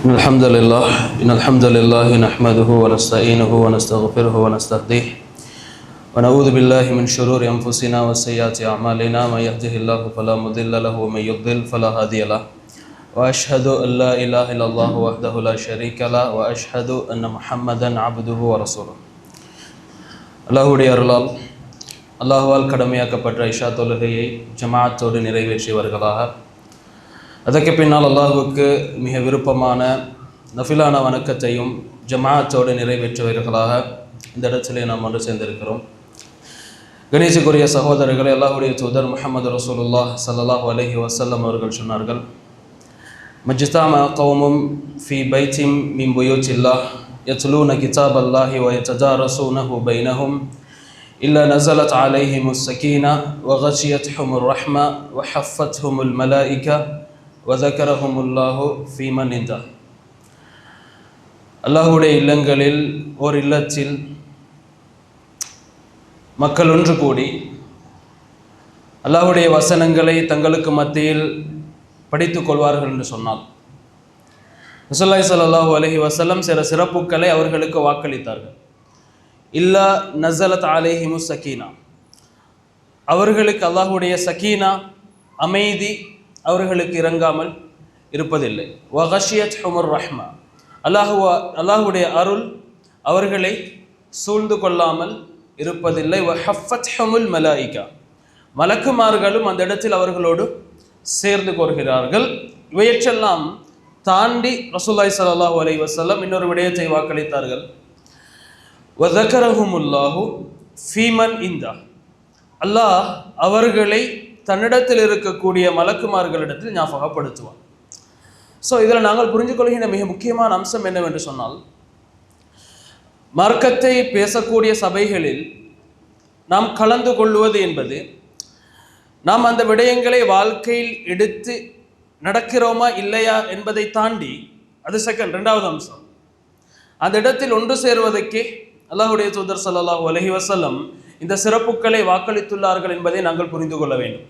الحمد لله إن الحمد لله نحمده ونستعينه ونستغفره ونستهديه ونعوذ بالله من شرور أنفسنا وسيئات أعمالنا من يهده الله فلا مضل له ومن يضلل فلا هادي له وأشهد أن لا إله إلا الله وحده لا شريك له وأشهد أن محمدا عبده ورسوله அல்லாஹ்வுடைய அருளால் அல்லாஹ்வால் கடமையாக்கப்பட்ட இஷா தொழுகையை ஜமாஅத்தோடு நிறைவேற்றியவர்களாக அதற்கு பின்னால் அல்லாஹ்வுக்கு மிக விருப்பமான நஃபிலான வணக்கத்தையும் ஜமாஅத்தோடு நிறைவேற்றுவர்களாக இந்த இடத்திலே நாம் ஒன்று சேர்ந்திருக்கிறோம். கணேசுக்குரிய சகோதரர்களே, அல்லாஹ்வுடைய தூதர் முஹம்மது ரசூலுல்லாஹ் ஸல்லல்லாஹு அலைஹி வஸல்லம் அவர்கள் சொன்னார்கள், மஜ்தமா கௌமும் ஃபீ பைத்தின் மின் புயூத்தில்லாஹ் யத்லூன கிதாபல்லாஹி வ யததாரஸூனஹு பைனஹும் இல்லா நஸலத் அலைஹிமுஸ் ஸகீனா வ கஷியத்ஹுமுர் ரஹ்மா வ ஹஃபத்ஹுமுல் மலாயிகா வதக்கரஹுமுல்லாஹு ஃபீமன் இந்தா. அல்லாஹ்வுடைய இல்லங்களில் ஓர் இல்லத்தில் மக்கள் ஒன்று கூடி அல்லாஹ்வுடைய வசனங்களை தங்களுக்கு மத்தியில் படித்துக் கொள்வார்கள் என்று சொன்னால் ரசூலுல்லாஹி ஸல்லல்லாஹு அலைஹி வஸல்லம் சில சிறப்புக்களை அவர்களுக்கு வாக்களித்தார்கள். இல்லா நஸலத் அலைஹிமுஸ் ஸகீனா, அவர்களுக்கு அல்லாஹ்வுடைய சகீனா அமைதி அவர்களுக்கு இறங்காமல் இருப்பதில்லை. வ கஷியத்ஹுமுர் ரஹ்மா, அல்லாஹ்வுடைய அருள் அவர்களை சூழ்ந்து கொள்ளாமல் இருப்பதில்லை. வ ஹஃபத்ஹுமுல் மலாயிகா, மலக்குமார்களும் அந்த இடத்தில் அவர்களோடு சேர்ந்து கொள்கிறார்கள். இவையெல்லாம் தாண்டி ரசூலுல்லாஹி ஸல்லல்லாஹு அலைஹி வஸல்லம் இன்னொரு விடயத்தை வாக்களித்தார்கள். வ தக்கரஹுமுல்லாஹு ஃபீமன் இந்தா, அல்லாஹ் அவர்களை தன்னிடத்தில் இருக்கக்கூடிய மலக்குமார்களிடத்தில் ஞாபகப்படுத்துவான். ஸோ இதில் நாங்கள் புரிஞ்சு கொள்கின்ற மிக முக்கியமான அம்சம் என்னவென்று சொன்னால், மார்க்கத்தை பேசக்கூடிய சபைகளில் நாம் கலந்து கொள்வது என்பது, நாம் அந்த விடயங்களை வாழ்க்கையில் எடுத்து நடக்கிறோமா இல்லையா என்பதை தாண்டி அது ரெண்டாவது அம்சம். அந்த இடத்தில் ஒன்று சேருவதற்கே அல்லாஹ்வுடைய தூதர் ஸல்லல்லாஹு அலைஹி வஸல்லம் இந்த சிறப்புக்களை வாக்களித்துள்ளார்கள் என்பதை நாங்கள் புரிந்து கொள்ள வேண்டும்.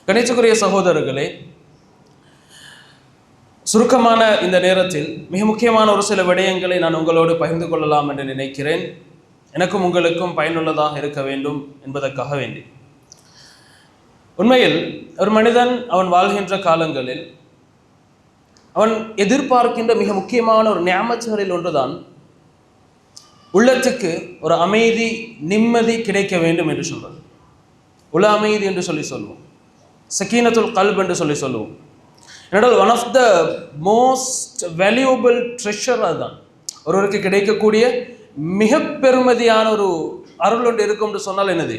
கணிச்சுக்குரிய சகோதரர்களே, சுருக்கமான இந்த நேரத்தில் மிக முக்கியமான ஒரு சில விடயங்களை நான் உங்களோடு பகிர்ந்து கொள்ளலாம் என்று நினைக்கிறேன். எனக்கும் உங்களுக்கும் பயனுள்ளதாக இருக்க வேண்டும் என்பதற்காக வேண்டி. உண்மையில் ஒரு மனிதன் அவன் வாழ்கின்ற காலங்களில் அவன் எதிர்பார்க்கின்ற மிக முக்கியமான ஒரு நியாமத்துகளில் ஒன்றுதான் உள்ளத்துக்கு ஒரு அமைதி, நிம்மதி கிடைக்க வேண்டும் என்று சொல்வது. உல அமைதி என்று சொல்லுவோம், சக்கீனத்துல் கல்ப் என்று சொல்லுவோம். ஏனென்றால் one of the most valuable treasure அதுதான். ஒருவருக்கு கிடைக்கக்கூடிய மிக பெருமதியான ஒரு அருள் ஒன்று இருக்கும் என்று சொன்னால் என்னது?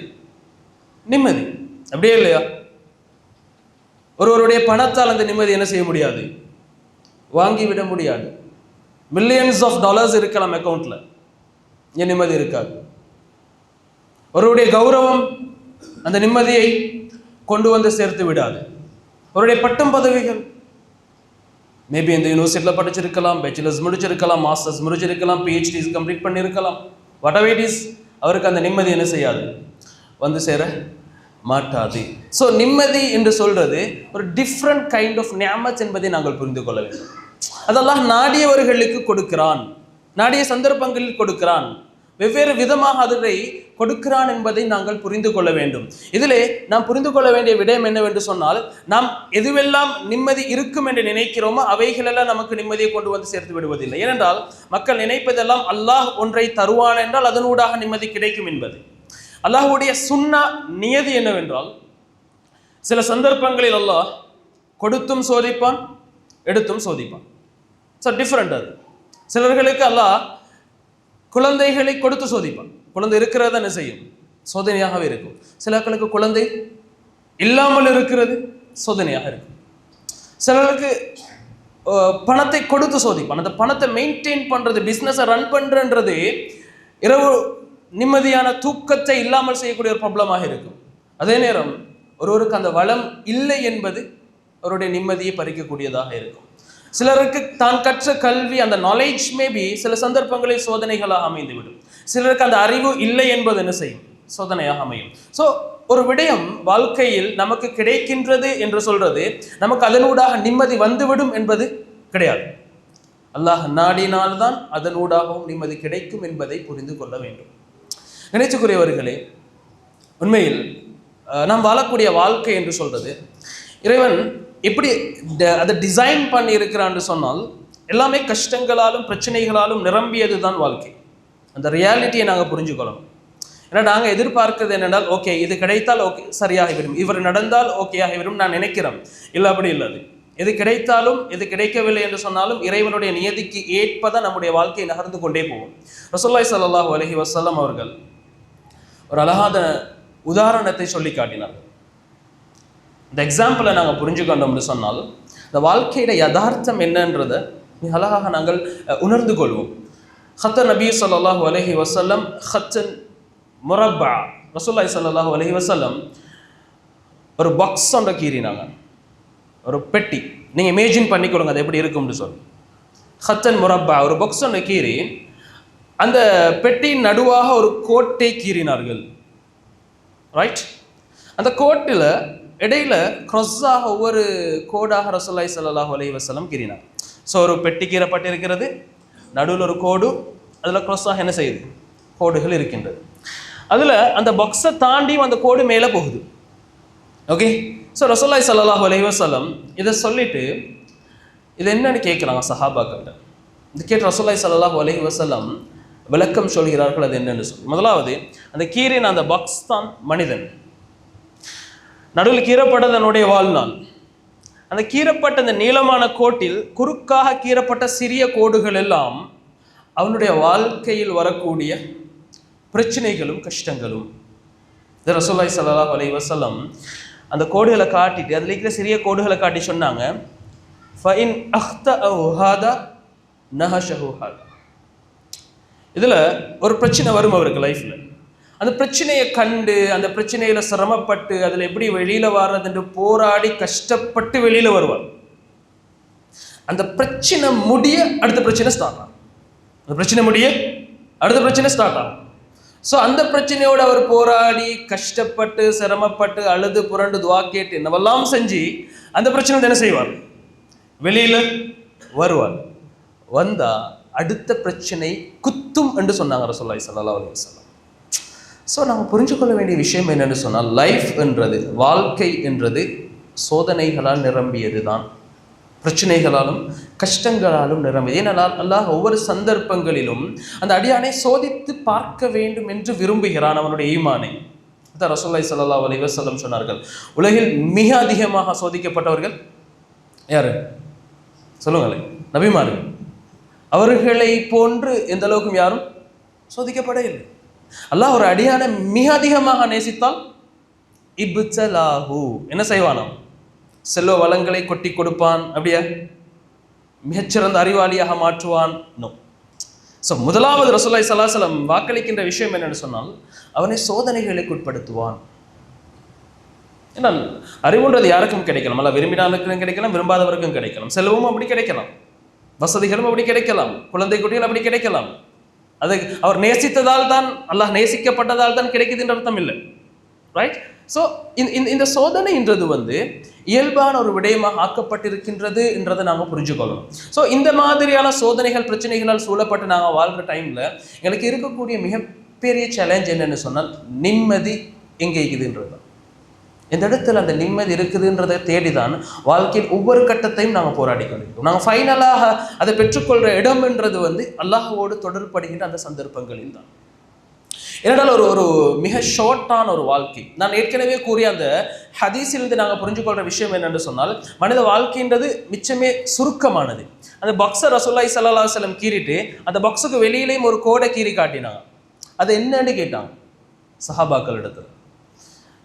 நிம்மதி. அப்படியே இல்லையா? ஒருவருடைய பணத்தால் அந்த நிம்மதி என்ன செய்ய முடியாது? வாங்கிவிட முடியாது. மில்லியன்ஸ் ஆஃப் டாலர்ஸ் இருக்கலாம் அக்கௌண்ட்ல, என் நிம்மதி இருக்காது. ஒருவருடைய கௌரவம் அந்த நிம்மதியை கொண்டு வந்து சேர்த்து விடாது. அவருடைய பட்டம் பதவிகள், மேபி இந்த யூனிவர்சிட்டியில் படிச்சிருக்கலாம், பேச்சுலர்ஸ் முடிச்சிருக்கலாம், மாஸ்டர்ஸ் முடிச்சிருக்கலாம், பிஹெச்டிஸ் கம்ப்ளீட் பண்ணியிருக்கலாம், வாட் எவர் இட் இஸ், அவருக்கு அந்த நிம்மதி என்ன செய்யாது? வந்து சேர மாட்டாது. ஸோ நிம்மதி என்று சொல்றது ஒரு டிஃப்ரெண்ட் கைண்ட் ஆஃப் நியாமத் என்பதை நாங்கள் புரிந்து கொள்ள வேண்டும். அதெல்லாம் நாடியவர்களுக்கு கொடுக்கிறான், நாடிய சந்தர்ப்பங்களில் கொடுக்கிறான், வெவ்வேறு விதமாக அதனை கொடுக்கிறான் என்பதை நாங்கள் புரிந்து கொள்ள வேண்டும். இதிலே நாம் புரிந்து கொள்ள வேண்டிய விடயம் என்னவென்று சொன்னால், நாம் எதுவெல்லாம் நிம்மதி இருக்கும் என்று நினைக்கிறோமோ அவைகளெல்லாம் நமக்கு நிம்மதியை கொண்டு வந்து சேர்த்து விடுவதில்லை. ஏனென்றால் மக்கள் நினைப்பதெல்லாம் அல்லாஹ் ஒன்றை தருவான் என்றால் அதனூடாக நிம்மதி கிடைக்கும் என்பது. அல்லாஹ்வுடைய சுன்னா நியதி என்னவென்றால், சில சந்தர்ப்பங்களில் அல்லாஹ் கொடுத்தும் சோதிப்பான், எடுத்தும் சோதிப்பான். ஸோ டிஃப்ரெண்ட் அது. சிலர்களுக்கு அல்லாஹ் குழந்தைகளை கொடுத்து சோதிப்பான். குழந்தை இருக்கிறது என்ன செய்யும்? சோதனையாகவே இருக்கும். சிலர்களுக்கு குழந்தை இல்லாமல் இருக்கிறது சோதனையாக இருக்கும். சிலருக்கு பணத்தை கொடுத்து சோதிப்பான். அந்த பணத்தை மெயின்டைன் பண்றது, பிஸ்னஸை ரன் பண்றன்றது இரவு நிம்மதியான தூக்கத்தை இல்லாமல் செய்யக்கூடிய ஒரு ப்ராப்ளமாக இருக்கும். அதே நேரம் ஒருவருக்கு அந்த வளம் இல்லை என்பது அவருடைய நிம்மதியை பறிக்கக்கூடியதாக இருக்கும். சிலருக்கு தான் கற்ற கல்வி, அந்த நாலேஜ் மேபி சில சந்தர்ப்பங்களில் சோதனைகளாக அமைந்துவிடும். சிலருக்கு அந்த அறிவு இல்லை என்பது என்ன செய்யும்? சோதனையாக அமையும். ஸோ ஒரு விடயம் வாழ்க்கையில் நமக்கு கிடைக்கின்றது என்று சொல்றது, நமக்கு அதனூடாக நிம்மதி வந்துவிடும் என்பது கிடையாது. அல்லாஹ் நாடினால்தான் அதனூடாகவும் நிம்மதி கிடைக்கும் என்பதை புரிந்து கொள்ள வேண்டும். நினைச்சுக்குரியவர்களே, உண்மையில் நாம் வாழக்கூடிய வாழ்க்கை என்று சொல்றது இறைவன் எப்படி அதை டிசைன் பண்ணி இருக்கிறான்னு சொன்னால் எல்லாமே கஷ்டங்களாலும் பிரச்சனைகளாலும் நிரம்பியது தான் வாழ்க்கை. அந்த ரியாலிட்டியை நாங்கள் புரிஞ்சுக்கொள்ளணும். ஏன்னா நாங்கள் எதிர்பார்க்கிறது என்னென்றால், ஓகே இது கிடைத்தால் ஓகே சரியாகிவிடும், இவர் நடந்தால் ஓகே ஆகிவிடும் நான் நினைக்கிறோம். இல்லை, அப்படி இல்லாது. எது கிடைத்தாலும் எது கிடைக்கவில்லை என்று சொன்னாலும் இறைவனுடைய நியதிக்கு ஏற்பதான் நம்முடைய வாழ்க்கை நகர்ந்து கொண்டே போகும். ரசூலுல்லாஹி ஸல்லல்லாஹு அலைஹி வஸல்லம் அவர்கள் ஒரு அழகான உதாரணத்தை சொல்லி காட்டினார்கள். இந்த எக்ஸாம்பிளை நாங்கள் புரிஞ்சுக்கொண்டோம்னு சொன்னால் இந்த வாழ்க்கையில யதார்த்தம் என்னன்றதை மிக அழகாக நாங்கள் உணர்ந்து கொள்வோம். ஹத்த நபி ஸல்லல்லாஹு அலைஹி வஸல்லம் ஹத்தன் முரப்பா. ரசூலுல்லாஹி ஸல்லல்லாஹு அலைஹி வஸல்லம் ஒரு பாக்ஸ் ஒன்றை கீறினாங்க, ஒரு பெட்டி. நீங்கள் இமேஜின் பண்ணிக்கொள்ளுங்க அது எப்படி இருக்கும்னு சொல்லி. ஹத்தன் முரப்பா, ஒரு பாக்ஸ் ஒன்றை கீறி அந்த பெட்டியின் நடுவாக ஒரு கோட்டை கீறினார்கள். ரைட்? அந்த கோட்டில் இடையில க்ராஸாக ஒவ்வொரு கோடாக ரசூலுல்லாஹி ஸல்லல்லாஹு அலைஹி வஸல்லம் கீறினார். ஸோ ஒரு பெட்டி கீறப்பட்டிருக்கிறது, நடுவில் ஒரு கோடு, அதில் க்ராஸாக என்ன செய்யுது, கோடுகள் இருக்கின்றது. அதில் அந்த பாக்ஸை தாண்டி அந்த கோடு மேலே போகுது. ஓகே, ஸோ ரசூலுல்லாஹி ஸல்லல்லாஹு அலைஹி வஸல்லம் இதை சொல்லிட்டு இது என்னன்னு கேட்குறாங்க சஹாபாக்கிட்ட. இது கேட்டு ரசூலுல்லாஹி ஸல்லல்லாஹு அலைஹி வஸல்லம் விளக்கம் சொல்கிறார்கள் அது என்னன்னு சொல்லி. முதலாவது, அந்த கீறின அந்த பாக்ஸ் தான் மனிதன். நடுவில் கீறப்பட்டதனுடைய வாழ்நாள். அந்த கீறப்பட்ட அந்த நீளமான கோட்டில் குறுக்காக கீறப்பட்ட சிறிய கோடுகள் எல்லாம் அவனுடைய வாழ்க்கையில் வரக்கூடிய பிரச்சனைகளும் கஷ்டங்களும். ரசூலுல்லாஹி ஸல்லல்லாஹு அலைஹி வஸல்லம் அந்த கோடுகளை காட்டிட்டு அதில் இருக்கிற சிறிய கோடுகளை காட்டி சொன்னாங்க, ஃபஇன் அஹ்தஅஹு ஹாதா நஹஷஹு ஹாதா. இதில் ஒரு பிரச்சனை வரும் அவருக்கு லைஃப்பில். அந்த பிரச்சனையை கண்டு அந்த பிரச்சனையில் சிரமப்பட்டு அதில் எப்படி வெளியில் வர்றது என்று போராடி கஷ்டப்பட்டு வெளியில் வருவார். அந்த பிரச்சனை முடிய அடுத்த பிரச்சனை ஸ்டார்ட் ஆகும். அந்த பிரச்சனை முடிய அடுத்த பிரச்சனை ஸ்டார்ட் ஆகும். ஸோ அந்த பிரச்சனையோடு அவர் போராடி கஷ்டப்பட்டு சிரமப்பட்டு அழுது புரண்டு துவா கேட்டு என்னவெல்லாம் செஞ்சு அந்த பிரச்சனை என்ன செய்வார், வெளியில் வருவார். வந்தா அடுத்த பிரச்சனை குத்தும் என்று சொன்னாங்க ரசூலுல்லாஹி ஸல்லல்லாஹு அலைஹி வஸல்லம். ஸோ நம்ம புரிஞ்சு கொள்ள வேண்டிய விஷயம் என்னென்னு சொன்னால், லைஃப் என்றது, வாழ்க்கை என்றது சோதனைகளால் நிரம்பியது தான், பிரச்சனைகளாலும் கஷ்டங்களாலும் நிரம்பியது. ஏனென்றால் அல்லாஹ் ஒவ்வொரு சந்தர்ப்பங்களிலும் அந்த அடியானை சோதித்து பார்க்க வேண்டும் என்று விரும்புகிறான் அவனுடைய ஈமானை. அதான் ரசூலுல்லாஹி ஸல்லல்லாஹு அலைஹி வஸல்லம் சொன்னார்கள், உலகில் மிக அதிகமாக சோதிக்கப்பட்டவர்கள் யாரு சொல்லுங்களேன், நபிமார்கள். அவர்களை போன்று எந்த அளவுக்கும் யாரும் சோதிக்கப்படவில்லை. அல்லாஹ் ஒரு அடியான மிக அதிகமாக நேசித்தால் இப்தலாஹு என்ன செய்வானாம், செல்வ வளங்களை கொட்டி கொடுப்பான், அப்படியா மிகச்சிறந்த அறிவாளியாக மாற்றுவான். நோ. ஸோ முதலாவது ரசூலுல்லாஹி ஸல்லல்லாஹு அலைஹி வஸல்லம் வாக்களிக்கின்ற விஷயம் என்னன்னு சொன்னால், அவனை சோதனைகளுக்கு உட்படுத்துவான். ஏன்னா அறிவுன்றது யாருக்கும் கிடைக்கலாம், அல்ல விரும்பினாலுக்கும் கிடைக்கலாம், விரும்பாதவருக்கும் கிடைக்கலாம். செல்வமும் அப்படி கிடைக்கலாம், வசதிகளும் அப்படி கிடைக்கலாம், குழந்தை குட்டிகள் அப்படி கிடைக்கலாம். அது அவர் நேசித்ததால் தான், அல்லாஹ் நேசிக்கப்பட்டதால் தான் கிடைக்குதுன்ற அர்த்தம் இல்லை. ரைட்? ஸோ இந்த சோதனைன்றது இயல்பான ஒரு விடயமாக ஆக்கப்பட்டிருக்கின்றது என்றதை நாங்கள் புரிஞ்சுக்கொள்ளணும். ஸோ இந்த மாதிரியான சோதனைகள் பிரச்சனைகளால் சூழப்பட்டு நாங்கள் வாழ்கிற டைமில் எங்களுக்கு இருக்கக்கூடிய மிகப்பெரிய சேலஞ்ச் என்னென்னு சொன்னால், நிம்மதி எங்கே இருக்குதுன்றது தான். இந்த இடத்துல அந்த நிம்மதி இருக்குதுன்றதை தேடிதான் வாழ்க்கையில் ஒவ்வொரு கட்டத்தையும் நாங்கள் போராடி கொண்டிருக்கோம். நாங்கள் ஃபைனலாக அதை பெற்றுக்கொள்கிற இடம்ன்றது அல்லாஹ்வோடு தொடர்படுகின்ற அந்த சந்தர்ப்பங்களில் தான். ஏனென்றால் ஒரு மிக ஷார்ட்டான ஒரு வாழ்க்கை. நான் ஏற்கனவே கூறிய அந்த ஹதீஸிலிருந்து நாங்கள் புரிஞ்சுக்கொள்கிற விஷயம் என்னென்னு சொன்னால், மனித வாழ்க்கைன்றது மிச்சமே சுருக்கமானது. அந்த பாக்ஸை ரசூலுல்லாஹி ஸல்லல்லாஹு அலைஹி வஸல்லம் கீறிட்டு அந்த பாக்ஸுக்கு வெளியிலேயும் ஒரு கோடை கீறி காட்டினாங்க. அது என்னன்னு கேட்டாங்க சஹாபாக்கள் இடத்துல.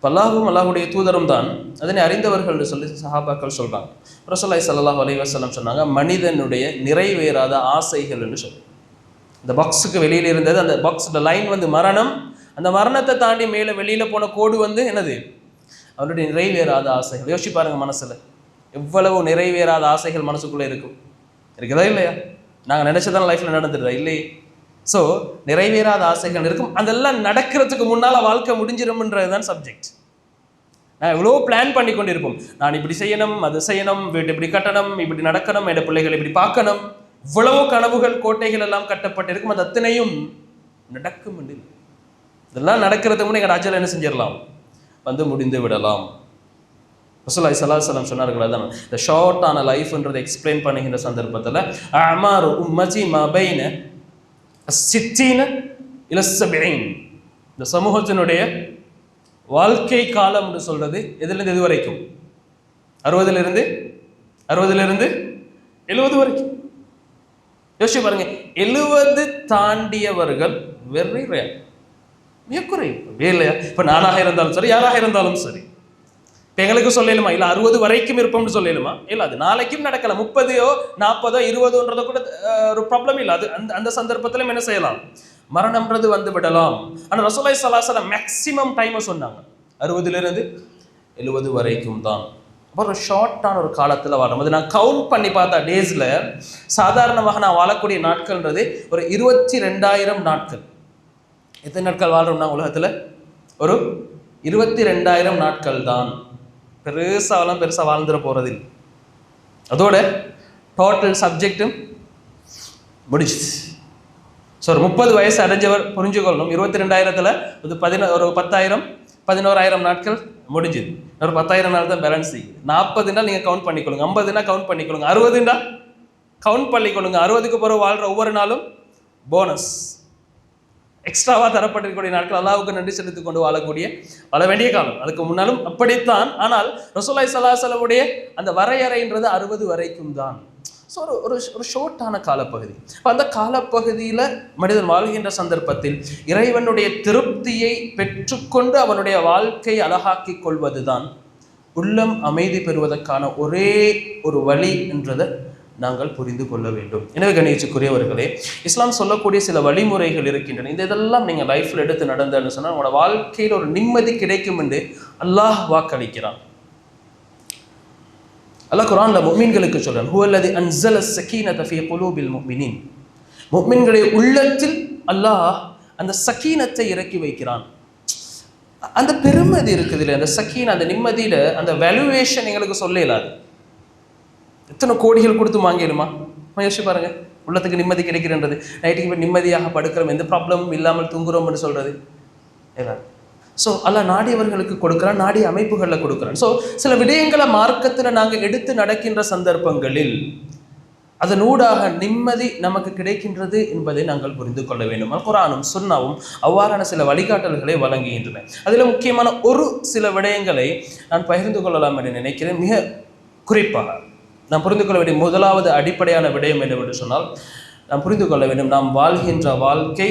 அல்லாஹும் அல்லாஹுடைய தூதரும் தான் அதனை அறிந்தவர்கள் சொல்லி சஹாபாக்கள் சொல்றாங்க. ரசூலுல்லாஹி ஸல்லல்லாஹு அலைஹி வஸல்லம் சொன்னாங்க, மனிதனுடைய நிறைவேறாத ஆசைகள் என்று சொல்லி. இந்த பாக்ஸுக்கு வெளியில் இருந்தது, அந்த பாக்ஸோட லைன் மரணம். அந்த மரணத்தை தாண்டி மேலே வெளியில் போன கோடு என்னது, அவருடைய நிறைவேறாத ஆசைகள். யோசிச்சு பாருங்க, மனசில் எவ்வளவு நிறைவேறாத ஆசைகள் மனசுக்குள்ளே இருக்குதா இல்லையா? நாங்கள் நினைச்சதான் லைஃப்பில் நடந்துடுறா இல்லையே? ஸோ நிறைவேறாத ஆசைகள் இருக்கும். அதெல்லாம் நடக்கிறதுக்கு முன்னால் வாழ்க்கை முடிஞ்சிடும்ன்றது தான் சப்ஜெக்ட். நான் எவ்வளோ பிளான் பண்ணி கொண்டிருப்போம். நான் இப்படி செய்யணும், அது செய்யணும், வீட்டு இப்படி கட்டணும், இப்படி நடக்கணும், என் பிள்ளைகள் இப்படி பார்க்கணும், இவ்வளவு கனவுகள் கோட்டைகள் எல்லாம் கட்டப்பட்டிருக்கும். அது அத்தனையும் நடக்கும். இதெல்லாம் நடக்கிறதுக்கு முன்னே எங்கள் அஜல் என்ன செஞ்சிடலாம், வந்து முடிந்து விடலாம். ரசூலுல்லாஹி ஸல்லல்லாஹு அலைஹி வஸல்லம் சொன்னார்கள். அதான் இந்த ஷார்ட்டான லைஃப்ன்றதை எக்ஸ்பிளைன் பண்ணுகின்ற சந்தர்ப்பத்தில் அமாரு உம்மதி மா பைன 60 இல 70, இந்த சமூகத்தினுடைய வாழ்க்கை காலம் என்று சொல்றது எதுலேருந்து எது வரைக்கும்? 60லிருந்து 70 வரைக்கும். யோசிச்சு பாருங்க, 70 தாண்டியவர்கள் வெரி ரேர், மிக குறைவு இல்லையா? இப்போ நானாக இருந்தாலும் சரி, யாராக இருந்தாலும் சரி, இப்போ எங்களுக்கு சொல்லலுமா இல்லை 60 வரைக்கும் இருப்போம்னு சொல்லலுமா? இல்லை, அது நாளைக்கும் நடக்கலாம். 30, 40, 20ன்றத கூட ஒரு ப்ராப்ளம் இல்லை. அது அந்த சந்தர்ப்பத்திலும் என்ன செய்யலாம், மரணம்ன்றது வந்து விடலாம். ஆனால் ரசூலுல்லாஹி ஸல்லல்லாஹு அலைஹி வஸல்லம் மேக்ஸிமம் டைமை சொன்னாங்க 60லிருந்து 70 வரைக்கும் தான். அப்புறம் ஒரு ஷார்ட்டான ஒரு காலத்தில் வாழும். அது நான் கவுண்ட் பண்ணி பார்த்தா டேஸில் சாதாரணமாக நான் வாழக்கூடிய நாட்கள்ன்றது ஒரு 22,000 நாட்கள். எத்தனை நாட்கள் வாழ்றோம்னா உலகத்தில்? ஒரு 22,000 நாட்கள் தான். பெருசாக வாழ்ந்துட போகிறதில்லை. அதோட டோட்டல் சப்ஜெக்டும் முடிச்சுது. ஸோ ஒரு 30 வயசு அடைஞ்சவர் புரிஞ்சுக்கொள்ளணும், 22,000ல் ஒரு 10,000 11,000 நாட்கள் முடிஞ்சுது. ஒரு 10,000 நாள் தான் பேலன்ஸ். 40 நீங்கள் கவுண்ட் பண்ணிக்கொள்ளுங்க, 50 கவுண்ட் பண்ணிக்கொள்ளுங்க, 60 கவுண்ட் பண்ணிக்கொள்ளுங்க. 60க்கு பிறகு வாழ்கிற ஒவ்வொரு நாளும் போனஸ், எக்ஸ்ட்ராவாக தரப்பட்டிருக்கக்கூடிய நாட்கள், அல்லாஹ்வுக்கு நன்றி செலுத்தி கொண்டு வாழ வேண்டிய காலம். அதுக்கு முன்னாலும் அப்படித்தான். ஆனால் ரசூலுல்லாஹி ஸல்லல்லாஹு அலைஹி வஸல்லமுடைய அந்த வரையறைன்றது 60 வரைக்கும் தான். ஸோ ஒரு ஷார்ட்டான காலப்பகுதி. இப்போ அந்த காலப்பகுதியில் மனிதன் வாழ்கின்ற சந்தர்ப்பத்தில் இறைவனுடைய திருப்தியை பெற்றுக்கொண்டு அவனுடைய வாழ்க்கையை அழகாக்கி கொள்வது தான் உள்ளம் அமைதி பெறுவதற்கான ஒரே ஒரு வழி என்றதை நாங்கள் புரிந்து கொள்ள வேண்டும். எனவே கணியத்துக்குரியவர்களே, இஸ்லாம் சொல்லக்கூடிய சில வழிமுறைகள் இருக்கின்றன. இதெல்லாம் நீங்கள் லைஃப்பில் எடுத்து நடந்தன்னு சொன்னால் உங்களோட வாழ்க்கையில் ஒரு நிம்மதி கிடைக்கும் என்று அல்லாஹ் வாக்களிக்கிறான். அல்லாஹ் குர்ஆன்ல முஃமின்களுக்கு சொல்றான், ஹுவல்லதி அன்ஸல ஸகீனத ஃபீ குலூபில் முஃமினீன். முஃமின்களுடைய உள்ளத்தில் அல்லாஹ் அந்த சக்கீனத்தை இறக்கி வைக்கிறான். அந்த பெருமதி இருக்குது இல்லை, அந்த சக்கீன், அந்த நிம்மதியில அந்த வேல்யூவேஷன் எங்களுக்கு சொல்ல இயலாது. எத்தனை கோடிகள் கொடுத்து வாங்கிடுமா? யோசிச்சு பாருங்க, உள்ளத்துக்கு நிம்மதி கிடைக்கிறன்றது. நைட்டுக்கு போய் நிம்மதியாக படுக்கிறோம், எந்த ப்ராப்ளமும் இல்லாமல் தூங்குறோம்னு சொல்றது ஏதாவது. ஸோ அல்லாஹ் நாடியவர்களுக்கு கொடுக்குறான், நாடிய அமைப்புகளில் கொடுக்குறான். ஸோ சில விடயங்களை மார்க்கத்தில் நாங்கள் எடுத்து நடக்கின்ற சந்தர்ப்பங்களில் அதனூடாக நிம்மதி நமக்கு கிடைக்கின்றது என்பதை நாங்கள் புரிந்து கொள்ள வேண்டும். குர்ஆனும் சுன்னாவும் அவ்வாறான சில வழிகாட்டல்களை வழங்குகின்றன. அதில் முக்கியமான ஒரு சில விடயங்களை நான் பகிர்ந்து கொள்ளலாம் என்று நினைக்கிறேன். மிக குறிப்பாக நாம் புரிந்து கொள்ள வேண்டிய முதலாவது அடிப்படையான விடயம் என்னவென்று சொன்னால், நாம் புரிந்து கொள்ள வேண்டும், நாம் வாழ்கின்ற வாழ்க்கை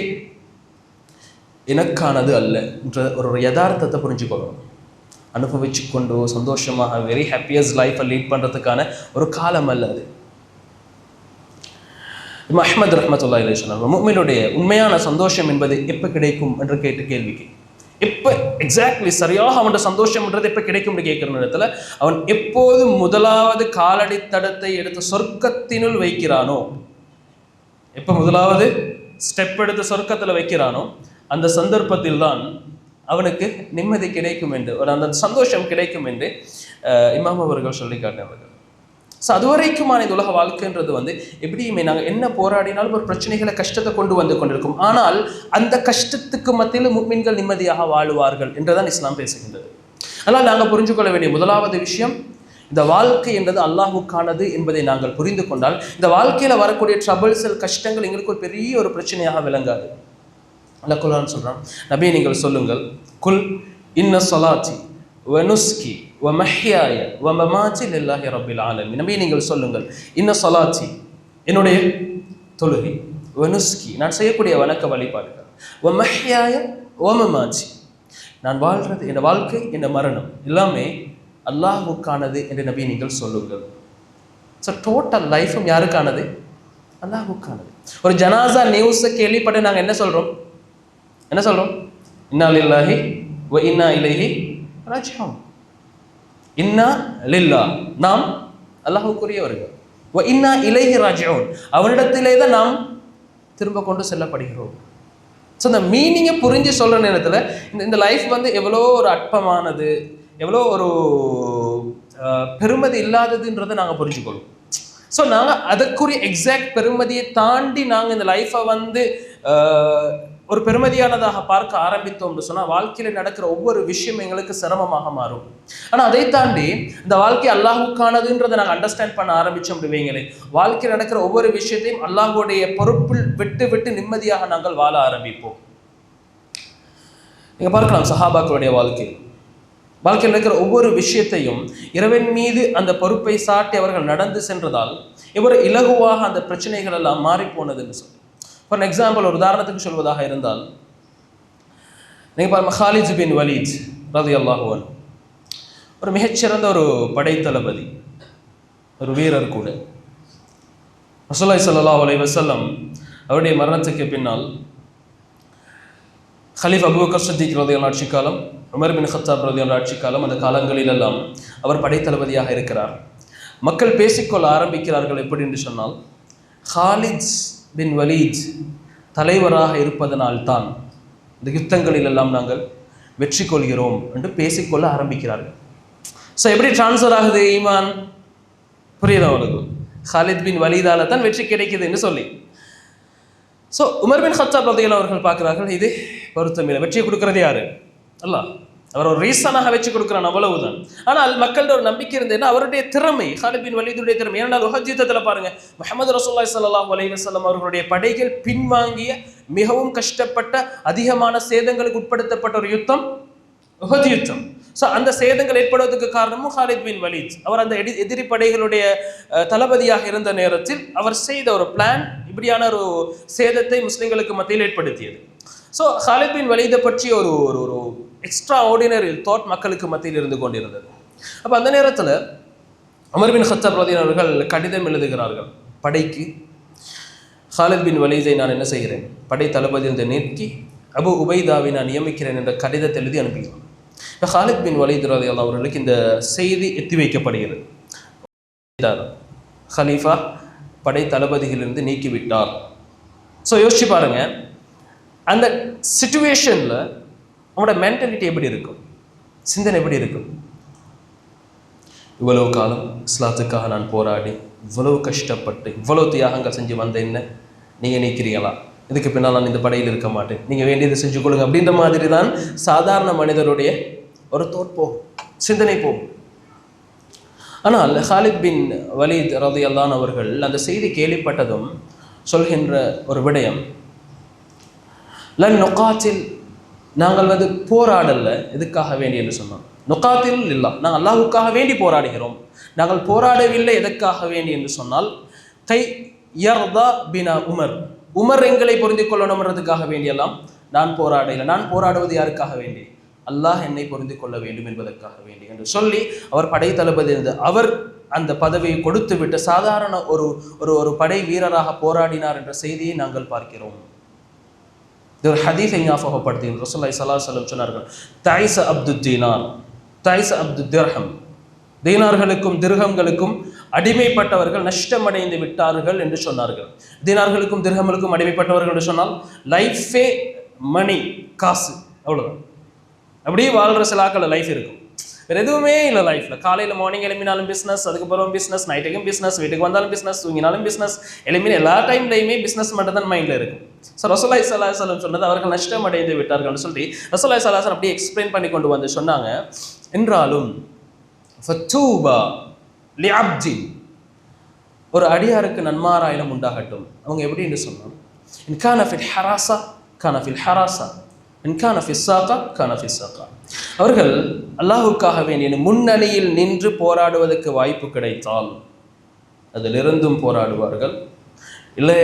எனக்கானது அல்ல என்ற ஒரு யதார்த்தத்தை புரிஞ்சுக்கொள்ளணும். அனுபவிச்சு கொண்டு சந்தோஷமாக வெரி ஹாப்பியஸ்ட் லைஃப்பை லீட் பண்ணுறதுக்கான ஒரு காலம் அல்ல அது. அஹ்மத் ரஹ்மத்துல்லாஹி அலைஹி சொன்னாங்க, முஃமினுடைய உண்மையான சந்தோஷம் என்பது எப்போ கிடைக்கும் என்று கேட்ட கேள்விக்கு, எப்போ எக்ஸாக்ட்லி சரியாக அவனோட சந்தோஷம்ன்றது எப்போ கிடைக்கும்னு கேட்குற நேரத்தில் அவன் எப்போது முதலாவது காலடி தடத்தை எடுத்து சொர்க்கத்தினுள் வைக்கிறானோ, எப்போ முதலாவது ஸ்டெப் எடுத்து சொர்க்கத்தில் வைக்கிறானோ அந்த சந்தர்ப்பத்தில் தான் அவனுக்கு நிம்மதி கிடைக்கும் என்று, அந்த சந்தோஷம் கிடைக்கும் என்று இமாம் அவர்கள் சொல்லி காட்டினார்கள். ஸோ அதுவரைக்குமான இந்த உலக வாழ்க்கைன்றது எப்படியுமே நாங்கள் என்ன போராடினாலும் ஒரு பிரச்சனைகளை, கஷ்டத்தை கொண்டு கொண்டிருக்கும். ஆனால் அந்த கஷ்டத்துக்கு மத்தியில் முஃமின்கள் நிம்மதியாக வாழுவார்கள் என்றுதான் இஸ்லாம் பேசுகின்றது. அதனால் நாங்கள் புரிஞ்சு கொள்ள வேண்டிய முதலாவது விஷயம், இந்த வாழ்க்கை என்றது அல்லாஹ்வுக்கானது என்பதை நாங்கள் புரிந்து கொண்டால் இந்த வாழ்க்கையில் வரக்கூடிய ட்ரபிள்ஸ், கஷ்டங்கள் எங்களுக்கு ஒரு பெரிய ஒரு பிரச்சனையாக விளங்காது. அல்லாஹ் குர்ஆன் சொல்றான், நபி நீங்கள் சொல்லுங்கள், குல் இன்ன ஸலாத்தி வ நுஸ்கி வ மஹ்யாய வ மமாத்தி லில்லாஹி ரப்பில் ஆலமீன். நபி நீங்கள் சொல்லுங்கள், இன்ன ஸலாத்தி என்னுடைய தொழுகை, வ நுஸ்கி நான் செய்யக்கூடிய வணக்க வழிபாடுகள், வ மஹ்யாய வ மமாத்தி நான் வாழ்றது, என் வாழ்க்கை, என் மரணம் எல்லாமே அல்லாஹ்வுக்கானது என்று நபி நீங்கள் சொல்லுங்கள். ஸோ டோட்டல் லைஃபும் யாருக்கானது? அல்லாஹ்வுக்கானது. ஒரு ஜனாசா நியூஸை கேள்விப்பட்டு நாங்கள் என்ன சொல்கிறோம்? இன்னா லில்லாஹி வ இன்னா இலைஹி ராஜிஊன். இன்னா லில்லாஹ் நாம் அல்லாஹ்வுக்குரியவர்கள், வ இன்னா இலைஹி ராஜிஊன் அவனிடத்திலே தான் நாம் திரும்ப கொண்டு செல்லப்படுகிறோம். ஸோ இந்த மீனிங்கை புரிஞ்சு சொல்கிற நேரத்தில் இந்த லைஃப் எவ்வளோ ஒரு அற்பமானது, எவ்வளோ ஒரு பெருமதி இல்லாததுன்றதை நாங்கள் புரிஞ்சுக்கொள்வோம். ஸோ நாங்கள் அதற்குரிய எக்ஸாக்ட் பெருமதியை தாண்டி நாங்கள் இந்த லைஃப்பை வந்து ஒரு பெருமதியானதாக பார்க்க ஆரம்பித்தோம்னு சொன்னால் வாழ்க்கையில் நடக்கிற ஒவ்வொரு விஷயம் எங்களுக்கு சிரமமாக மாறும். ஆனால் அதை தாண்டி இந்த வாழ்க்கை அல்லாஹுக்கானதுன்றதை நாங்கள் அண்டர்ஸ்டாண்ட் பண்ண ஆரம்பித்தோம் வைங்களே, வாழ்க்கையில் நடக்கிற ஒவ்வொரு விஷயத்தையும் அல்லாஹுடைய பொறுப்பில் விட்டு விட்டு நிம்மதியாக நாங்கள் வாழ ஆரம்பிப்போம். நீங்கள் பார்க்கலாம் சஹாபாக்களுடைய வாழ்க்கையில் இருக்கிற ஒவ்வொரு விஷயத்தையும் இறைவன் மீது அந்த பொறுப்பை சாட்டி அவர்கள் நடந்து சென்றதால் இவர் இலகுவாக அந்த பிரச்சனைகள் எல்லாம் மாறி போனதுன்னு சொல்லி. ஃபார் எக்ஸாம்பிள், ஒரு உதாரணத்துக்கு சொல்வதாக இருந்தால், நீங்கள் பாருங்க, ஹாலித் பின் வலீத் ரலியல்லாஹு அன்ஹு ஒரு மிகச்சிறந்த ஒரு படைத்தளபதி, ஒரு வீரர் கூட. ரசூலுல்லாஹி ஸல்லல்லாஹு அலைஹி வஸல்லம் அவருடைய மரணத்துக்கு பின்னால் ஹலீஃபா அபூபக்கர் சித்திக் ரலியல்லாஹு ஆட்சி காலம், உமர் பின் கத்தாப் ரலியல்லாஹு ஆட்சி காலம், அந்த காலங்களிலெல்லாம் அவர் படைத்தளபதியாக இருக்கிறார். மக்கள் பேசிக்கொள்ள ஆரம்பிக்கிறார்கள் எப்படி என்று சொன்னால், ஹாலித் பின் வலீத் தலைவராக இருப்பதனால்தான் இந்த யுத்தங்களிலெல்லாம் நாங்கள் வெற்றி கொள்கிறோம் என்று பேசிக்கொள்ள ஆரம்பிக்கிறார்கள். ஸோ எப்படி டிரான்ஸ்ஃபர் ஆகுது ஈமான்? புரியுதா அவருக்கு? ஹாலித் பின் வலீதால தான் வெற்றி கிடைக்குதுன்னு சொல்லி. ஸோ உமர் பின் கத்தாப் ரலியல்லாஹு அவர்கள் பார்க்கிறார்கள், இது பொருத்தமில்லை, வெற்றியை கொடுக்கறது யாரு? அல்லாஹ். அவர் ஒரு ரீசனாக வச்சு கொடுக்குறான், அவ்வளவுதான். ஆனால் மக்களோட ஒரு நம்பிக்கை இருந்ததுன்னா அவருடைய திறமை, ஹாலித் பின் வலீதுடைய திறமை. ஏனால் உஹத் யுத்தத்தில் பாருங்க, முஹம்மது ரசூலுல்லாஹி ஸல்லல்லாஹு அலைஹி வஸல்லம் அவர்களுடைய படைகள் பின்வாங்கிய மிகவும் கஷ்டப்பட்ட அதிகமான சேதங்களுக்கு உட்படுத்தப்பட்ட ஒரு யுத்தம் உஹத் யுத்தம். ஸோ அந்த சேதங்கள் ஏற்படுவதற்கு காரணமும் ஹாலித் பின் வலீத். அவர் அந்த எதிரி படைகளுடைய தளபதியாக இருந்த நேரத்தில் அவர் செய்த ஒரு பிளான் இப்படியான ஒரு சேதத்தை முஸ்லிம்களுக்கு மத்தியில் ஏற்படுத்தியது. ஸோ ஹாலித் பின் வலீதை பற்றி ஒரு ஒரு எக்ஸ்ட்ரா ஆர்டினரி தாட் மக்களுக்கு மத்தியில் இருந்து கொண்டிருந்தது. அப்போ அந்த நேரத்தில் உமர் பின் கத்தாப் ரலியல்லாஹு அவர்கள் கடிதம் எழுதுகிறார்கள் படைக்கு. ஹாலித் பின் வலீதை நான் என்ன செய்கிறேன், படை தளபதியிலிருந்து நீக்கி அபு உபைதாவை நான் நியமிக்கிறேன் என்ற கடிதத்தை எழுதி அனுப்புகிறேன். இப்போ ஹாலித் பின் வலீத் ரலியல்லாஹு அவர்களுக்கு இந்த செய்தி எத்தி வைக்கப்படுகிறது. ஹலீஃபா படை தளபதியிலிருந்து நீக்கிவிட்டார். ஸோ யோசிச்சு பாருங்க, அந்த சிச்சுவேஷனில் அவங்களோட மென்டாலிட்டி எப்படி இருக்கும், சிந்தனை எப்படி இருக்கும்? இவ்வளவு காலம் இஸ்லாத்துக்காக நான் போராடி இவ்வளவு கஷ்டப்பட்டு இவ்வளவு தியாகங்கள் செஞ்சு வந்த என்ன நீங்கள் நீக்கிறீங்களா? இதுக்கு பின்னால் நான் இந்த படையில் இருக்க மாட்டேன், நீங்கள் வேண்டியதை செஞ்சு கொள்ளுங்க அப்படின்ற மாதிரி தான் சாதாரண மனிதருடைய ஒரு தோட் போகும், சிந்தனை போகும். ஆனால் ஹாலித் பின் வலீத் ரலியல்லாஹு அன்ஹு அவர்கள் அந்த செய்தி கேள்விப்பட்டதும் சொல்கின்ற ஒரு விடயம், லன் நுகாத்தில், நாங்கள் வந்து போராடல எதுக்காக வேண்டி என்று சொன்னோம். நுகாத்தில் இல்லா, நாங்கள் அல்லாஹுக்காக வேண்டி போராடுகிறோம். நாங்கள் போராடவில்லை எதற்காக வேண்டி என்று சொன்னால், கை யர்தா பினா உமர், உமர் எங்களை பொருந்திக் கொள்ளணும்ன்றதுக்காக வேண்டியெல்லாம் நான் போராடலை. நான் போராடுவது யாருக்காக வேண்டி? அல்லாஹ் என்னை பொருந்திக் கொள்ள வேண்டும் என்பதற்காக வேண்டி என்று சொல்லி அவர் படை தளபதி இருந்து அவர் அந்த பதவியை கொடுத்து விட்டு சாதாரண ஒரு ஒரு படை வீரராக போராடினார் என்ற செய்தியை நாங்கள் பார்க்கிறோம். இது ஒரு ஹதீஸை ஞாபகப்படுத்தி ரசூலுல்லாஹி ஸல்லல்லாஹு அலைஹி வஸல்லம் சொன்னார்கள், தாயிஸ அப்துத் தீனார் தாயிஸ அப்துத் திர்ஹம், தீனார்களுக்கும் திர்ஹம்களுக்கும் அடிமைப்பட்டவர்கள் நஷ்டமடைந்து விட்டார்கள் என்று சொன்னார்கள். தீனார்களுக்கும் திர்ஹம்களுக்கும் அடிமைப்பட்டவர்கள் என்று சொன்னால் லைஃபே மணி, காசு, அவ்வளோதான். அப்படியே வாழ்கிற சில ஆக்கள் லைஃப் இருக்கும், வேறு எதுவுமே இல்லை லைஃப்பில். காலையில் மார்னிங் எழுப்பினாலும் பிஸ்னஸ், அதுக்கப்புறம் பிஸ்னஸ், நைட்டுக்கும் பிஸ்னஸ், வீட்டுக்கு வந்தாலும் பிஸ்னஸ், தூங்கினாலும் பிஸ்னஸ், எழுப்பின எல்லா டைம்லையுமே பிஸ்னஸ் மட்டும் தான் மைண்டில் இருக்கும். ஸோ ரசூலுல்லாஹி ஸல்லல்லாஹு அலைஹி வஸல்லம் சொன்னது அவர்கள் நஷ்டம் அடைந்து விட்டார்கள்னு சொல்லி ரசூலுல்லாஹி ஸல்லல்லாஹு அலைஹி வஸல்லம் அப்படியே எக்ஸ்பிளைன் பண்ணி கொண்டு வந்து சொன்னாங்க, என்றாலும் ஃபத்தூபா லிஅப்தின், ஒரு அடியாருக்கு நன்மாராயணம் உண்டாகட்டும். அவங்க எப்படி என்று சொன்னாங்க, இன் கான ஃபில் ஹராஸா கான ஃபில் ஹராஸா, இன் கான ஃபிஸ் ஸாகா கான ஃபிஸ் ஸாகா. அவர்கள் அல்லாஹுக்காக வேண்டிய முன்னணியில் நின்று போராடுவதற்கு வாய்ப்பு கிடைத்தால் அதிலிருந்தும் போராடுவார்கள். இல்லை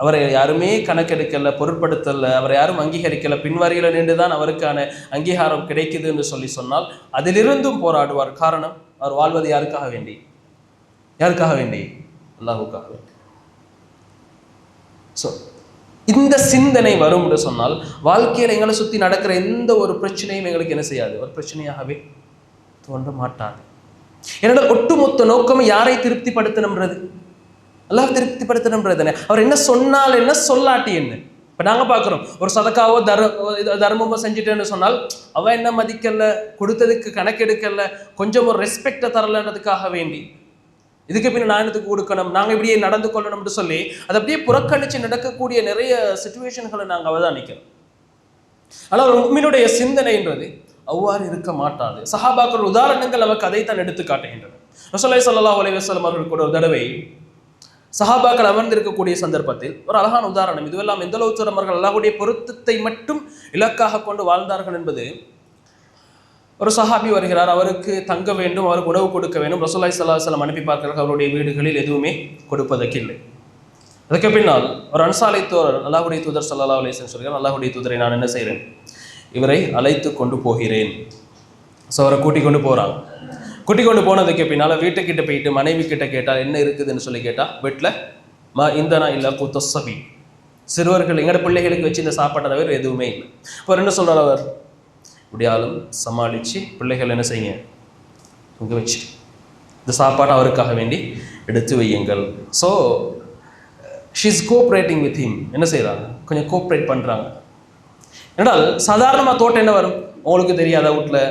அவரை யாருமே கணக்கெடுக்கலை, பொருட்படுத்தலை, அவரை யாரும் அங்கீகரிக்கலை, பின்வரியில் நின்று தான் அவருக்கான அங்கீகாரம் கிடைக்குது என்று சொன்னால் அதிலிருந்தும் போராடுவார். காரணம், அவர் வாழ்வது யாருக்காக வேண்டி? யாருக்காக வேண்டி? அல்லாஹுக்காக வேண்டி. ஸோ இந்த சிந்தனை வரும் என்று சொன்னால் வாழ்க்கையில் எங்களை சுற்றி நடக்கிற எந்த ஒரு பிரச்சனையும் எங்களுக்கு என்ன செய்யாது, ஒரு பிரச்சனையாகவே தோன்ற மாட்டாது. என்னோட ஒட்டுமொத்த நோக்கம் யாரை திருப்திப்படுத்தணும்ன்றது, அல்லாஹ் திருப்திப்படுத்தணும்ன்றது. அவர் என்ன சொன்னால் என்ன, சொல்லாட்டி என்ன, இப்போ நாங்கள் பார்க்குறோம், ஒரு சதக்காவோ தர்மமோ செஞ்சுட்டேன்னு சொன்னால் அவன் என்ன மதிக்கல, கொடுத்ததுக்கு கணக்கெடுக்கல, கொஞ்சம் ஒரு ரெஸ்பெக்டை தரலன்றதுக்காக வேண்டி இதுக்கு பின்ன நான் என்னத்துக்கு கொடுக்கணும், நாங்கள் இப்படியே நடந்து கொள்ளணும்னு சொல்லி அதை அப்படியே புறக்கணித்து நடக்கக்கூடிய நிறைய சிச்சுவேஷன்களை நாங்கள் அவதானிக்கிறோம். ஆனால் ஒரு முஃமினுடைய சிந்தனைன்றது அவ்வாறு இருக்க மாட்டாது. சஹாபாக்கள் உதாரணங்கள் நமக்கு அதைத்தான் எடுத்து காட்டுகின்றன. ரசூலுல்லாஹி ஸல்லல்லாஹு அலைஹி வஸல்லம் அவர்கள் கூட ஒரு தடவை சஹாபாக்கள் அமர்ந்திருக்கக்கூடிய சந்தர்ப்பத்தில் ஒரு அழகான உதாரணம், இதுவெல்லாம் எந்த அளவு அவர்கள் அல்லாஹ்வுடைய பொருத்தத்தை மட்டும் இலக்காக கொண்டு வாழ்ந்தார்கள் என்பது, ஒரு சஹாபி வருகிறார், அவருக்கு தங்க வேண்டும், அவருக்கு உணவு கொடுக்க வேண்டும். ரசூலுல்லாஹி ஸல்லல்லாஹு அலைஹி வஸல்லம் அனுப்பி பார்க்கிறார்கள், அவருடைய வீடுகளில் எதுவுமே கொடுப்பதற்கு இல்லை. அதுக்கு பின்னால் ஒரு அன்சாரி தோழர் அல்லாஹ்வுடைய தூதர் ஸல்லல்லாஹு அலைஹி வஸல்லம் சொல்கிறார், அல்லாஹ்வுடைய தூதரை நான் என்ன செய்கிறேன், இவரை அழைத்து கொண்டு போகிறேன். ஸோ அவரை கூட்டிக் கொண்டு போகிறாங்க. கூட்டிக் கொண்டு போனதுக்கு பின்னால் வீட்டுக்கிட்ட போயிட்டு மனைவி கிட்ட கேட்டால் என்ன இருக்குதுன்னு சொல்லி கேட்டால், வீட்டில் இந்தனா இல்லை கூத்தொசபி, சிறுவர்கள் எங்களோட பிள்ளைகளுக்கு வச்சு இந்த சாப்பாட்டை தவிர எதுவுமே இல்லை. இப்போ என்ன சொல்கிறார் அவர், இப்படியாலும் சமாளித்து பிள்ளைகள் என்ன செய்யுங்க, இங்கே வச்சு இந்த சாப்பாட்டை அவருக்காக வேண்டி எடுத்து வையுங்கள். So she's cooperating with him, என்ன செய்கிறாங்க, கொஞ்சம் கோஆப்ரேட் பண்ணுறாங்க. என்றால் சாதாரணமாக தோட்டம் என்ன வரும், உங்களுக்கு தெரியாத வீட்டில்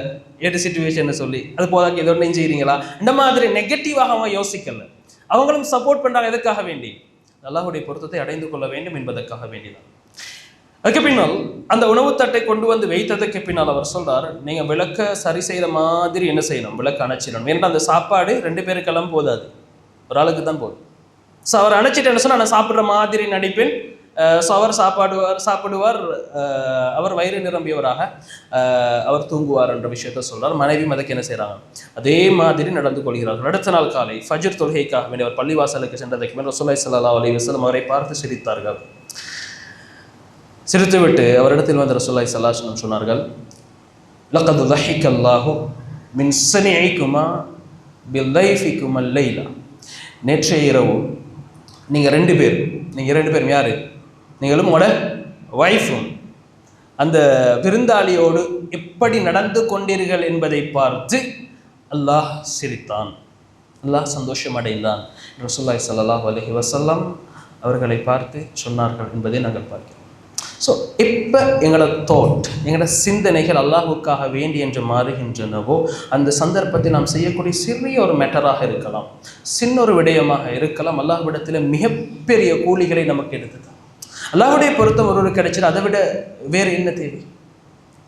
ஏது சிச்சுவேஷன் சொல்லி அது போதாக்கு எதோ ஒன்றையும் செய்கிறீங்களா, இந்த மாதிரி நெகட்டிவாக அவங்க யோசிக்கல. அவங்களும் சப்போர்ட் பண்ணுறாங்க. எதுக்காக வேண்டி, அல்லாஹ்வுடைய பொருத்தத்தை அடைந்து கொள்ள வேண்டும் என்பதற்காக வேண்டிதான். அதுக்கு பின்னால் அந்த உணவு தட்டை கொண்டு வந்து வைத்ததுக்கு பின்னால் அவர் சொல்றார், நீங்கள் விளக்க சரி செய்கிற மாதிரி என்ன செய்யணும், விளக்க அணைச்சிடணும். ஏன்னா அந்த சாப்பாடு 2 பேருக்கெல்லாம் போதாது, ஒரு ஆளுக்கு தான் போதும். ஸோ அவர் அணைச்சிட்டு என்ன சொன்னால், நான் சாப்பிட்ற மாதிரி நடிப்பேன். ஸோ அவர் சாப்பிடுவார், அவர் வயிறு நிரம்பியவராக அவர் தூங்குவார் என்ற விஷயத்த சொல்றார். மனைவி அதுக்கு என்ன செய்கிறாங்க, அதே மாதிரி நடந்து கொள்கிறார்கள். அடுத்த நாள் காலை ஃபஜ்ர் தொழுகைக்காக வேண்டிய அவர் பள்ளிவாசலுக்கு சென்றதுக்கு மேல் ரசூலுல்லாஹி ஸல்லல்லாஹு அலைஹி வஸல்லம் அவரை பார்த்து சிரித்தார்கள். சிரித்துவிட்டு அவரிடத்தில் வந்த ரசூலுல்லாஹி ஸல்லல்லாஹு அலைஹி வஸல்லம் சொன்னார்கள், லக்கத் ضحك الله من صنيعكما بضيفكما الليلة. நேற்றைய இரவு நீங்கள் 2 பேரும் யாரு, நீங்களும் உங்களோட வைஃபும் அந்த விருந்தாளியோடு எப்படி நடந்து கொண்டீர்கள் என்பதை பார்த்து அல்லாஹ் சிரித்தான், அல்லாஹ் சந்தோஷம் அடைந்தான். ரசூலுல்லாஹி ஸல்லல்லாஹு அலைஹி வஸல்லம் அவர்களை பார்த்து சொன்னார்கள் என்பதை நாங்கள் பார்க்கிறோம். ஸோ இப்போ எங்களோட எங்களோட சிந்தனைகள் அல்லாஹுக்காக வேண்டி என்று மாறுகின்றனவோ, அந்த சந்தர்ப்பத்தில் நாம் செய்யக்கூடிய சிறிய ஒரு மேட்டராக இருக்கலாம், சின்ன ஒரு விடயமாக இருக்கலாம், அல்லாஹ்விடத்தில் மிகப்பெரிய கூலிகளை நமக்கு எடுத்துதான். அல்லாஹ்வுடைய பொருத்தம் ஒருவருக்கு கிடைச்சது, அதை விட வேறு என்ன தேவை?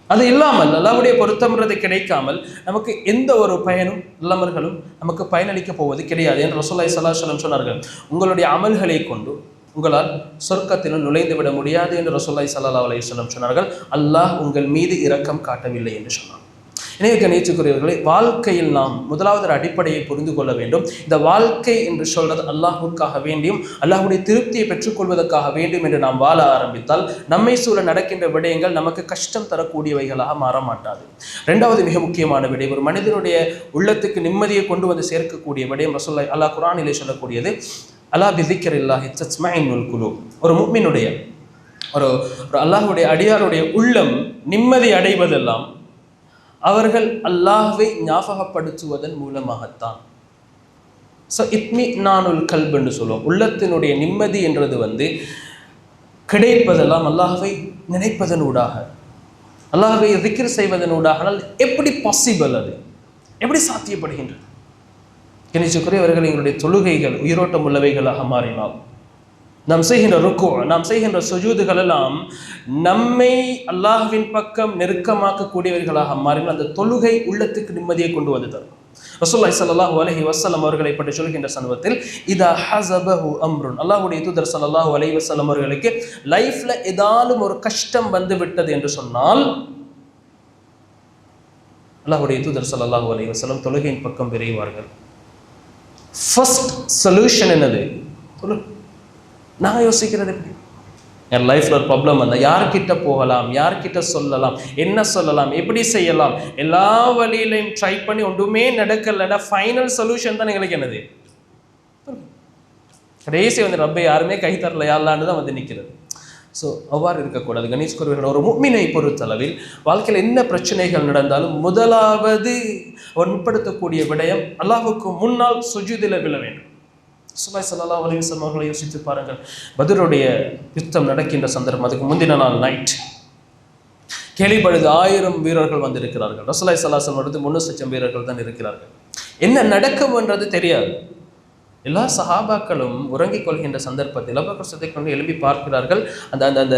அது இல்லாமல் அல்லாஹ்வுடைய பொருத்தம்ன்றது கிடைக்காமல் நமக்கு எந்த ஒரு பயனும் நல்லவர்களும் நமக்கு பயனளிக்க போவது கிடையாது என்று ரசூலுல்லாஹி ஸல்லல்லாஹு அலைஹி வஸல்லம் சொன்னார்கள். உங்களுடைய அமல்களை கொண்டு உங்களால் சொர்க்கத்திலும் நுழைந்து விட முடியாது என்று ரசூலுல்லாஹி ஸல்லல்லாஹு அலைஹி வஸல்லம் சொன்னார்கள். அல்லாஹ் உங்கள் மீது இரக்கம் காட்டவில்லை என்று சொன்னார். எனவே கணியத்துக்குரியவர்களை, வாழ்க்கையில் நாம் முதலாவது அடிப்படையை புரிந்து கொள்ள வேண்டும். இந்த வாழ்க்கை என்று சொல்றது அல்லாஹ்வுக்காக வேண்டியும் அல்லாஹ்வுடைய திருப்தியை பெற்றுக்கொள்வதற்காக வேண்டும் என்று நாம் வாழ ஆரம்பித்தால் நம்மை சூழ நடக்கின்ற விடயங்கள் நமக்கு கஷ்டம் தரக்கூடியவைகளாக மாற மாட்டாது. 2வது மிக முக்கியமான விடயம், ஒரு மனிதனுடைய உள்ளத்துக்கு நிம்மதியை கொண்டு வந்து சேர்க்கக்கூடிய விடயம் ரசூலுல்லாஹி அல்லாஹ் குர்ஆனிலே சொல்லக்கூடியது, அலா பிதிக்ரில்லாஹி தத்மஇன்னுல் குலூப். ஒரு முஃமினுடைய ஒரு அல்லாஹ்வுடைய அடியாருடைய உள்ளம் நிம்மதி அடைவதெல்லாம் அவர்கள் அல்லாஹ்வை ஞாபகப்படுத்துவதன் மூலமாகத்தான். ஸோ இத்மினானுல் கல்ப் என்று சொல்லுவோம். உள்ளத்தினுடைய நிம்மதி என்றது கிடைப்பதெல்லாம் அல்லாஹ்வை நினைப்பதனூடாக, அல்லாஹ்வை திக்ர் செய்வதனூடாக. ஆனால் எப்படி பாசிபிள், அது எப்படி சாத்தியப்படுகின்றது? கணிச்சுக்குரியவர்கள், எங்களுடைய தொழுகைகள் உயிரோட்டம் உள்ளவைகளாக மாறினால், நாம் செய்கின்ற ருக்கு, நாம் செய்கின்ற சுஜூதுகள் எல்லாம் நம்மை அல்லாஹ்வின் பக்கம் நெருக்கமாக்கக்கூடியவர்களாக மாறினால் அந்த தொழுகை உள்ளத்துக்கு நிம்மதியை கொண்டு வந்து தரும். ரசூலுல்லாஹி ஸல்லல்லாஹு அலைஹி வஸல்லம் அவர்களை பற்றி சொல்கின்ற சந்தர்ப்பத்தில், இதா ஹஸபஹு அம்ருன், அல்லாஹ்வுடைய தூதர் ஸல்லல்லாஹு அலைஹி வஸல்லம் அவர்களுக்கு லைஃப்ல ஏதாலும் ஒரு கஷ்டம் வந்து விட்டது என்று சொன்னால், அல்லாஹ்வுடைய தூதர் ஸல்லல்லாஹு அலைஹி வஸல்லம் தொழுகையின் பக்கம் விரைவார்கள். ஃபர்ஸ்ட் சொல்யூஷன் என்னது? நான் யோசிக்கிறது எப்படி, என் லைஃப்ல ஒரு ப்ராப்ளம் வந்தால் யார்கிட்ட போகலாம், யார்கிட்ட சொல்லலாம், என்ன சொல்லலாம், எப்படி செய்யலாம், எல்லா வழியிலையும் ட்ரை பண்ணி ஒன்றுமே நடக்கலன்னா ஃபைனல் சொல்யூஷன் தான் எங்களுக்கு என்னது? கடைசி ரப்பை யாருமே கை தரல யாருலான்னு தான் நிற்கிறது. ஸோ அவ்வாறு இருக்கக்கூடாது. கணேஷ்குரியவர்கள், ஒரு முஃமினை பொறுத்தளவில் வாழ்க்கையில் என்ன பிரச்சனைகள் நடந்தாலும் முதலாவது முற்படுத்தக்கூடிய விடயம் அல்லாஹ்வுக்கு முன்னால் சுஜூதில் விழ வேண்டும். ரசூலுல்லாஹி ஸல்லல்லாஹு அலைஹி வஸல்லம் அவர்களை யோசித்து பாருங்கள். பத்ருடைய யுத்தம் நடக்கின்ற சந்தர்ப்பம், அதுக்கு முந்தின நாள் நைட் கேள்விப்படுது 1000 வீரர்கள் வந்திருக்கிறார்கள். ரசூலுல்லாஹி ஸல்லல்லாஹு அலைஹி வஸல்லம் அடுத்து 3,00,000 வீரர்கள் தான் இருக்கிறார்கள். என்ன நடக்கும் என்றது தெரியாது. எல்லா சஹாபாக்களும் உறங்கிக் கொள்கின்ற சந்தர்ப்பத்தில் அபூபக்கர் சித்திக் கொண்டு எழுப்பி பார்க்கிறார்கள். அந்த அந்த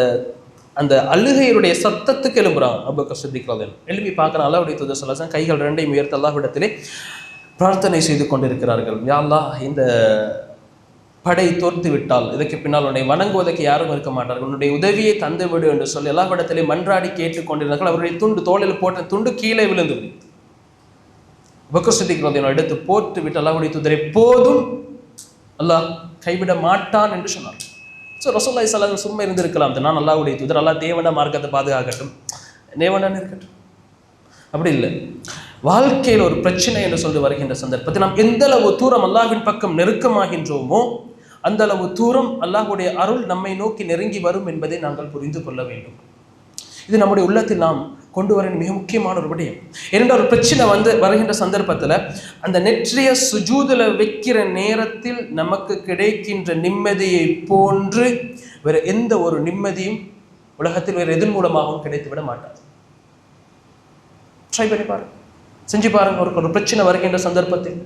அந்த அழுகையுடைய சத்தத்துக்கு எழும்புறாங்க. அபூபக்கர் சித்திக் எழுப்பி பார்க்குறாங்க. அல்லாஹ்வுடைய தூதர் ஸல்லல்லாஹு அலைஹி வஸல்லம் கைகள் ரெண்டையும் உயர்த்தி அல்லாஹ்விடத்திலே பிரார்த்தனை செய்து கொண்டிருக்கிறார்கள். யா அல்லாஹ், இந்த படை தோர்த்து விட்டால் இதற்கு பின்னால் உன்னை வணங்குவதற்கு யாரும் இருக்க மாட்டார்கள், உன்னுடைய உதவியை தந்து விடு என்று சொல்லி அல்லாஹ்விடத்திலே மன்றாடி கேட்டுக்கொண்டிருந்தார்கள். அவருடைய துண்டு, தோளில் போட்ட துண்டு கீழே விழுந்து அபூபக்கர் சித்திக் எடுத்து போட்டு விட்டு அல்லாஹ்வுடைய தூதரை போதும், அல்லாஹ் கைவிட மாட்டான் என்று சொன்னார். ஸோ ரசூலுல்லாஹி ஸல்லல்லாஹு அலைஹி வஸல்லம் சும்மா இருந்திருக்கலாம். நான் அல்லாஹ்வுடைய தூதர், அல்லாஹ் தேவன மார்க்கத்தை பாதுகாக்கட்டும், தேவனான்னு இருக்கட்டும். அப்படி இல்லை. வாழ்க்கையில் ஒரு பிரச்சனை என்று சொல்லி வருகின்ற சந்தர்ப்பத்தில் நாம் எந்த அளவு தூரம் அல்லாஹ்வின் பக்கம் நெருக்கமாகின்றோமோ அந்த அளவு தூரம் அல்லாஹ்வுடைய அருள் நம்மை நோக்கி நெருங்கி வரும் என்பதை நாங்கள் புரிந்து கொள்ள வேண்டும். இது நம்முடைய உள்ளத்தில் நாம் கொண்டு வர மிக முக்கியமான ஒரு விடயம். இரண்டாவது, ஒரு பிரச்சனை வருகின்ற சந்தர்ப்பத்தில் அந்த நெற்றிய சுஜூதில் வைக்கிற நேரத்தில் நமக்கு கிடைக்கின்ற நிம்மதியை போன்று வேறு எந்த ஒரு நிம்மதியும் உலகத்தில் வேறு எதன் மூலமாகவும் கிடைத்துவிட மாட்டாது. ட்ரை பண்ணி பாருங்க, செஞ்சு பாருங்க. ஒரு பிரச்சனை வருகின்ற சந்தர்ப்பத்தில்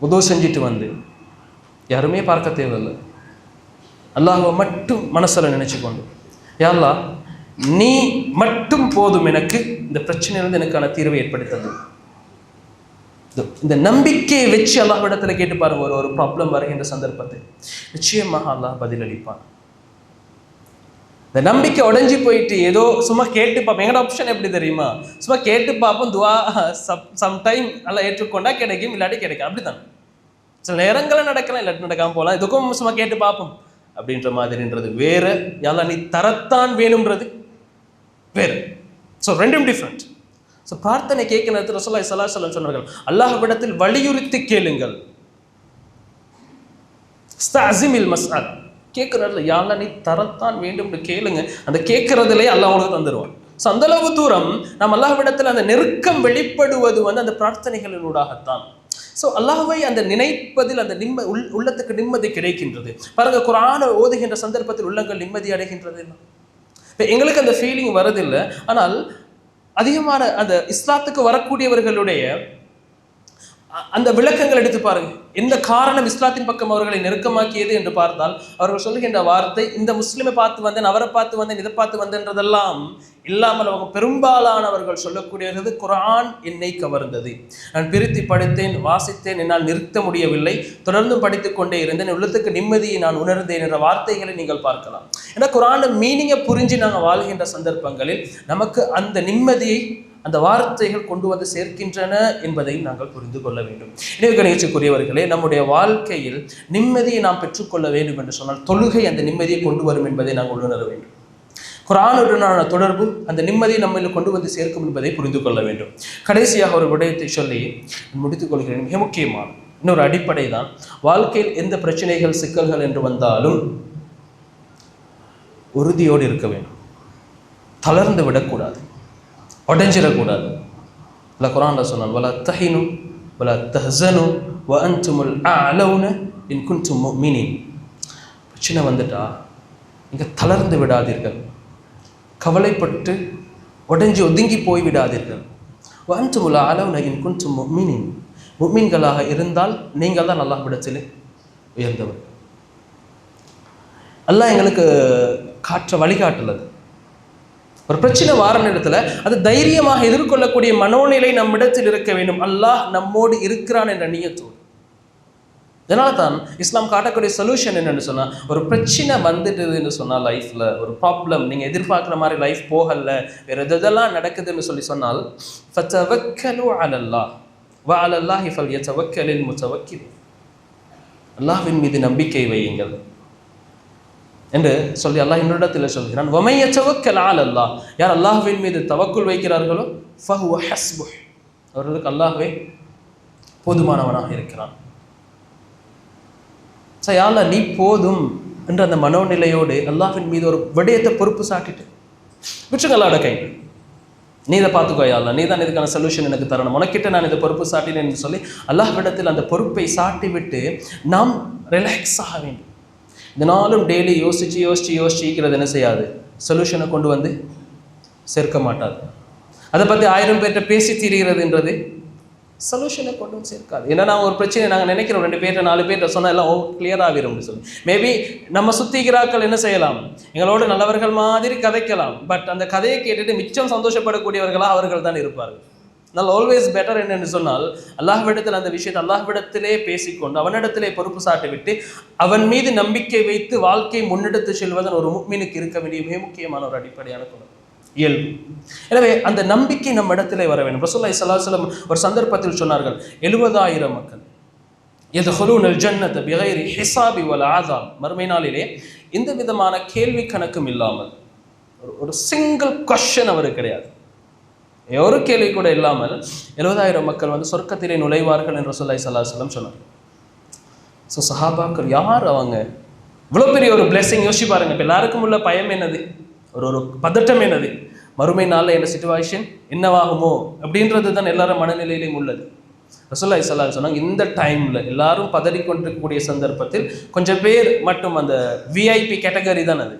உதவு செஞ்சுட்டு யாருமே பார்க்க தேவையில்லை, அல்லாஹ்வை மட்டும் மனசில் நினைச்சு கொண்டு, யா அல்லாஹ் நீ மட்டும் போதும் எனக்கு இந்த பிரச்சனையிலிருந்து எனக்கான தீர்வை ஏற்படுத்தது. இந்த நம்பிக்கையை வச்சு அல்லாஹ்விடத்தில் கேட்டு பாருங்க. ஒரு ப்ராப்ளம் வருகின்ற சந்தர்ப்பத்தை நிச்சயமாக அல்லாஹ் பதிலளிப்பான். இந்த நம்பிக்கை உடஞ்சி போயிட்டு ஏதோ சும்மா கேட்டு பார்ப்போம். எங்களோட ஆப்ஷன் எப்படி தெரியுமா? சும்மா கேட்டு பார்ப்போம், துவா சம்டைம் எல்லாம் ஏற்றுக்கொண்டா கிடைக்கும், இல்லாட்டி கிடைக்கும். அப்படித்தான் சில நேரங்களில் நடக்கலாம், இல்லாட்டி நடக்காமல் போகலாம். இதுக்கும் சும்மா கேட்டு பார்ப்போம் அப்படின்ற மாதிரின்றது வேற, யாரா நீ தரத்தான் வேணும்ன்றது வேறு. ஸோ ரெண்டும் டிஃப்ரெண்ட். ஸோ பிரார்த்தனை கேட்கிற நேரத்தில் ரசூலுல்லாஹி ஸல்லல்லாஹு அலைஹி வஸல்லம் சொன்னார்கள், அல்லாஹ்விடத்தில் வலியுறுத்தி கேளுங்கள். ஸ்தஅஸிமில் மஸ்அல், கேட்கிற நேரத்தில் யா அல்லாஹ் நீ தரத்தான் வேண்டும் என்று கேளுங்க. அந்த கேட்கறதுலேயே அல்லாஹ் உங்களுக்கு தந்துடுவான். ஸோ அந்த அளவு தூரம் நம்ம அல்லாஹ்விடத்தில் அந்த நெருக்கம் வெளிப்படுவது அந்த பிரார்த்தனைகளினூடாகத்தான். ஸோ அல்லாஹ்வை அந்த நினைப்பதில் அந்த உள்ளத்துக்கு நிம்மதி கிடைக்கின்றது. பாருங்க, குர்ஆனை ஓதுகின்ற சந்தர்ப்பத்தில் உள்ளங்கள் நிம்மதி அடைகின்றது. இப்போ எங்களுக்கு அந்த ஃபீலிங் வரதில்லை. ஆனால் அதிகமான அந்த இஸ்லாத்துக்கு வரக்கூடியவர்களுடைய அந்த விளக்கங்கள் எடுத்து பாருங்க. எந்த காரணம் இஸ்லாத்தின் பக்கம் அவர்களை நெருக்கமாக்கியது என்று பார்த்தால் அவர்கள் சொல்லுகின்ற வார்த்தை, இந்த முஸ்லிமை பார்த்து வந்தேன், அவரை பார்த்து வந்தேன், இதை பார்த்து வந்தேன்றதெல்லாம் இல்லாமல் அவங்க பெரும்பாலானவர்கள் சொல்லக்கூடியது குர்ஆன் என்னை கவர்ந்தது, நான் பிரித்து படித்தேன், வாசித்தேன், என்னால் நிறுத்த முடியவில்லை, தொடர்ந்து படித்துக் கொண்டே இருந்தேன், உள்ளத்துக்கு நிம்மதியை நான் உணர்ந்தேன் என்ற வார்த்தைகளை நீங்கள் பார்க்கலாம். ஏன்னா குர்ஆன் மீனிங்கை புரிஞ்சு நாங்கள் வாழ்கின்ற சந்தர்ப்பங்களில் நமக்கு அந்த நிம்மதியை அந்த வார்த்தைகள் கொண்டு வந்து சேர்க்கின்றன என்பதையும் நாங்கள் புரிந்து கொள்ள வேண்டும். எனவே கணியத்துக்குரியவர்களே, நம்முடைய வாழ்க்கையில் நிம்மதியை நாம் பெற்றுக்கொள்ள வேண்டும் என்று சொன்னால் தொழுகை அந்த நிம்மதியை கொண்டு வரும் என்பதை நாங்கள் உணர வேண்டும். குர்ஆனுடனான தொடர்பு அந்த நிம்மதியை நம்மள கொண்டு வந்து சேர்க்கும் என்பதை புரிந்து கொள்ள வேண்டும். கடைசியாக ஒரு விடயத்தை சொல்லி முடித்துக் கொள்கிறேன். மிக முக்கியமான இன்னொரு அடிப்படை தான், வாழ்க்கையில் எந்த பிரச்சனைகள் சிக்கல்கள் என்று வந்தாலும் உறுதியோடு இருக்க வேண்டும், தளர்ந்து விடக்கூடாது, உடைஞ்சிடக்கூடாது. இல்லை குர்ஆன்ல சொன்னான், வலா தஹினு வலா தஹ்ஸனு வ அன்துமுல் அஅலவுன இன் குன்தும் முஃமினீன். பிரச்சனை வந்துட்டா நீங்கள் தளர்ந்து விடாதீர்கள், கவலைப்பட்டு உடைஞ்சி ஒதுங்கி போய் விடாதீர்கள். வ அன்துமுல் அஅலவுன இன் குன்தும் முஃமினீன், முஃமின்களாக இருந்தால் நீங்கள் தான் அல்லாஹ்விடத்தில் உயர்ந்தவர். அல்லாஹ் எங்களுக்கு காற்ற வழிகாட்டுள்ளது. ஒரு பிரச்சனை வார நேரத்தில் அது தைரியமாக எதிர்கொள்ளக்கூடிய மனோநிலை நம்மிடத்தில் இருக்க வேண்டும். அல்லாஹ் நம்மோடு இருக்கிறான் என்ற நியத்தோடு. இதனால தான் இஸ்லாம் காட்டக்கூடிய சொல்யூஷன் என்னன்னு சொன்னால், ஒரு பிரச்சனை வந்துடுதுன்னு சொன்னால், லைஃப்பில் ஒரு ப்ராப்ளம் நீங்கள் எதிர்பார்க்குற மாதிரி லைஃப் போகலை, வேறு எதெல்லாம் நடக்குதுன்னு சொன்னால், ஃபதவக்கலு அலல்லாஹ் வ அலல்லாஹி ஃபல்யதவக்கலில் முத்தவக்கிலூன், அல்லாஹ்வின் மீது நம்பிக்கை வையுங்கள் என்று சொல்லி அல்லாஹ் இன்னொரு சொல்கிறான். வமை யதவக்கல் அலல்லாஹ், யார் அல்லாஹ்வின் மீது தவக்குல் வைக்கிறார்களோ ஃபஹுவ ஹஸ்புஹ், அவர்களுக்கு அல்லாஹ்வே போதுமானவனாக இருக்கிறான். யா அல்லாஹ் நீ போதும் என்ற அந்த மனோநிலையோடு அல்லாஹ்வின் மீது ஒரு விடயத்தை பொறுப்பு சாட்டிட்டு விட்டுருங்க அல்லாஹ்வோட கையில். நீ இதை பார்த்துக்கோ யா அல்லாஹ், நீ தான் இதுக்கான சொல்யூஷன் எனக்கு தரணும், உனக்கிட்ட நான் இதை பொறுப்பு சாட்டினேன் என்று சொல்லி அல்லாஹ்விடத்தில் அந்த பொறுப்பை சாட்டி விட்டு நாம் ரிலாக்ஸ் ஆக வேண்டும். இதனாலும் டெய்லி யோசிக்கிறது என்ன செய்யாது, சொல்யூஷனை கொண்டு வந்து சேர்க்க மாட்டாது. அதை பற்றி 1000 பேர்கிட்ட பேசி தீர்கிறதுன்றது சொல்யூஷனை கொண்டு வந்து சேர்க்காது. ஏன்னா நாங்கள் ஒரு பிரச்சனை நாங்கள் நினைக்கிறோம் 2 பேர்கிட்ட 4 பேர்கிட்ட சொன்னால் எல்லாம் கிளியர் ஆகிரும் சொல்லி. மேபி நம்ம சுத்திக்கிறாக்கள் என்ன செய்யலாம், எங்களோடு நல்லவர்கள் மாதிரி கதைக்கலாம், பட் அந்த கதையை கேட்டுட்டு மிச்சம் சந்தோஷப்படக்கூடியவர்களாக அவர்கள் தான் இருப்பார்கள். அதனால் ஆல்வேஸ் பெட்டர் என்னென்னு சொன்னால் அல்லாஹ்விடத்தில் அந்த விஷயத்தை அல்லாஹ்விடத்திலே பேசிக்கொண்டு அவனிடத்திலே பொறுப்பு சாட்டி விட்டு அவன் மீது நம்பிக்கை வைத்து வாழ்க்கையை முன்னெடுத்து செல்வதன் ஒரு முஃமினுக்கு இருக்க வேண்டிய மிக முக்கியமான ஒரு அடிப்படையான குணம், இயல்பு. எனவே அந்த நம்பிக்கை நம்ம இடத்திலே வர வேண்டும். ரசூலுல்லாஹி ஸல்லல்லாஹு அலைஹி வஸல்லம் ஒரு சந்தர்ப்பத்தில் சொன்னார்கள், 70,000 மக்கள் யதுகுலூனல் ஜன்னத பிகைரி ஹிசாபி வல் ஆஸாப், மறுமை நாளிலே எந்த விதமான கேள்வி கணக்கும் இல்லாமல், ஒரு சிங்கிள் கொஸ்டின் அவருக்கு கிடையாது, ஒரு கேள்வி கூட இல்லாமல் 70,000 மக்கள் வந்து சொர்க்கத்திலே நுழைவார்கள் என்று ரசூலுல்லாஹி ஸல்லல்லாஹு அலைஹி வஸல்லம் சொன்னார். ஸோ சஹாபாக்கள் யார் அவங்க, இவ்வளோ பெரிய ஒரு பிளெஸிங் யோசிச்சு பாருங்க. இப்போ எல்லாருக்கும் உள்ள பயம் என்னது, ஒரு பதட்டம் என்னது, மறுமை நாளில் என்ன சிச்சுவேஷன் என்னவாகுமோ அப்படின்றது தான் எல்லாரும் மனநிலையிலையும் உள்ளது. ரசூலுல்லாஹி ஸல்லல்லாஹு அலைஹி வஸல்லம் இந்த டைமில் எல்லாரும் பதறிக்கொண்டிருக்கக்கூடிய சந்தர்ப்பத்தில் கொஞ்சம் பேர் மட்டும் அந்த விஐபி கேட்டகரி தான் அது,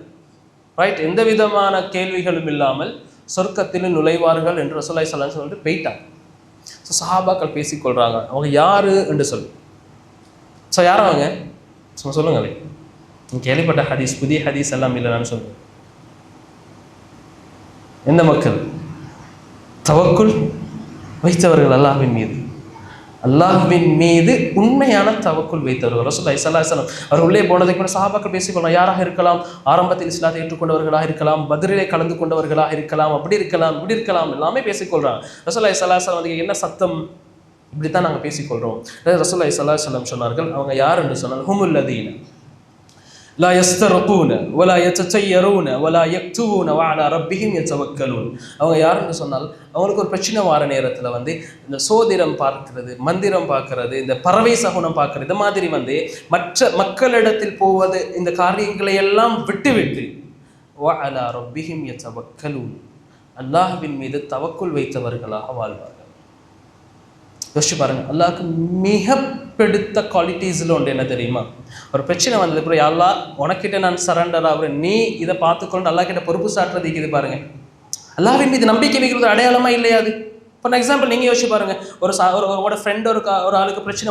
ரைட், எந்த விதமான கேள்விகளும் இல்லாமல் சொர்க்கத்தில் நுழைவார்கள் என்று ரசூலுல்லாஹி ஸல்லல்லாஹு அலைஹி வஸல்லம் சொல்லிட்டு போயிட்டாங்க. ஸோ சஹாபாக்கள் பேசிக்கொள்கிறாங்க, அவங்க யாரு என்று சொல்லி. ஸோ யார் அவங்க சொல்லுங்களே, கேள்விப்பட்ட ஹதீஸ் புதிய ஹதீஸ் எல்லாம் இல்லை, நான் சொல்லுவேன். எந்த மக்கள் தவக்குல் வைத்தவர்கள், அல்லாஹ்வின் மீது உண்மையான தவக்குல் வைத்தவர்கள். ரசூலுல்லாஹி ஸல்லல்லாஹு அலைஹி வஸல்லம் அவர் உள்ளே போனதுக்கு முன்னாடி சஹாபாக்கள் பேசிக்கொள்ளலாம், யாராக இருக்கலாம், ஆரம்பத்தில் இஸ்லாத்தை ஏற்றுக்கொண்டவர்களாக இருக்கலாம், பத்ரிலே கலந்து கொண்டவர்களாக இருக்கலாம், அப்படி இருக்கலாம் இப்படி இருக்கலாம், எல்லாமே பேசிக்கொள்றாங்க. ரசூலுல்லாஹி ஸல்லல்லாஹு அலைஹி வஸல்லம் என்ன சத்தம், இப்படித்தான் நாங்கள் பேசிக்கொள்கிறோம். ரசூலுல்லாஹி ஸல்லல்லாஹு அலைஹி வஸல்லம் சொன்னார்கள், அவங்க யார் என்று சொன்னால் ஹுமுல்லதீன லா யஸ்தரகூன வலா யத்தயரூன வலா யக்துவூன வஅலா ரப்பிஹிம் யதவக்கலூன். அவங்க யாருன்னு சொன்னால் அவங்களுக்கு ஒரு பிரச்சனை வார நேரத்தில் வந்து இந்த சோதிடம் பார்க்கிறது, மந்திரம் பார்க்கறது, இந்த பறவை சகுனம் பார்க்கறது, இது மாதிரி வந்து மற்ற மக்களிடத்தில் போவது, இந்த காரியங்களை எல்லாம் விட்டுவிட்டு வஅலா ரப்பிஹிம் யதவக்கலூன், அல்லாஹ்வின் மீது தவக்குல் வைத்தவர்களாக வாழ்வார்கள். யோசிச்சு பாருங்க, அல்லாஹ்க்கு மிக பிடித்த குவாலிட்டிஸில் ஒன்று என்ன தெரியுமா, ஒரு பிரச்சனை வந்தது அப்புறம் அல்லாஹ் உனக்கிட்ட நான் சரண்டர் ஆகுறேன், நீ இதை பார்த்துக்கொண்டு அல்லாஹ் கிட்ட பொறுப்பு சாட்டுறது இருக்குது பாருங்க. அல்லாஹ்வின் மீது நம்பிக்கை வைக்கிறது அடையாளமா இல்லையா அது? ஃபார் எக்ஸாம்பிள் நீங்கள் யோசிச்சு பாருங்க, உங்களோட ஃப்ரெண்ட் ஒரு ஆளுக்கு பிரச்சனை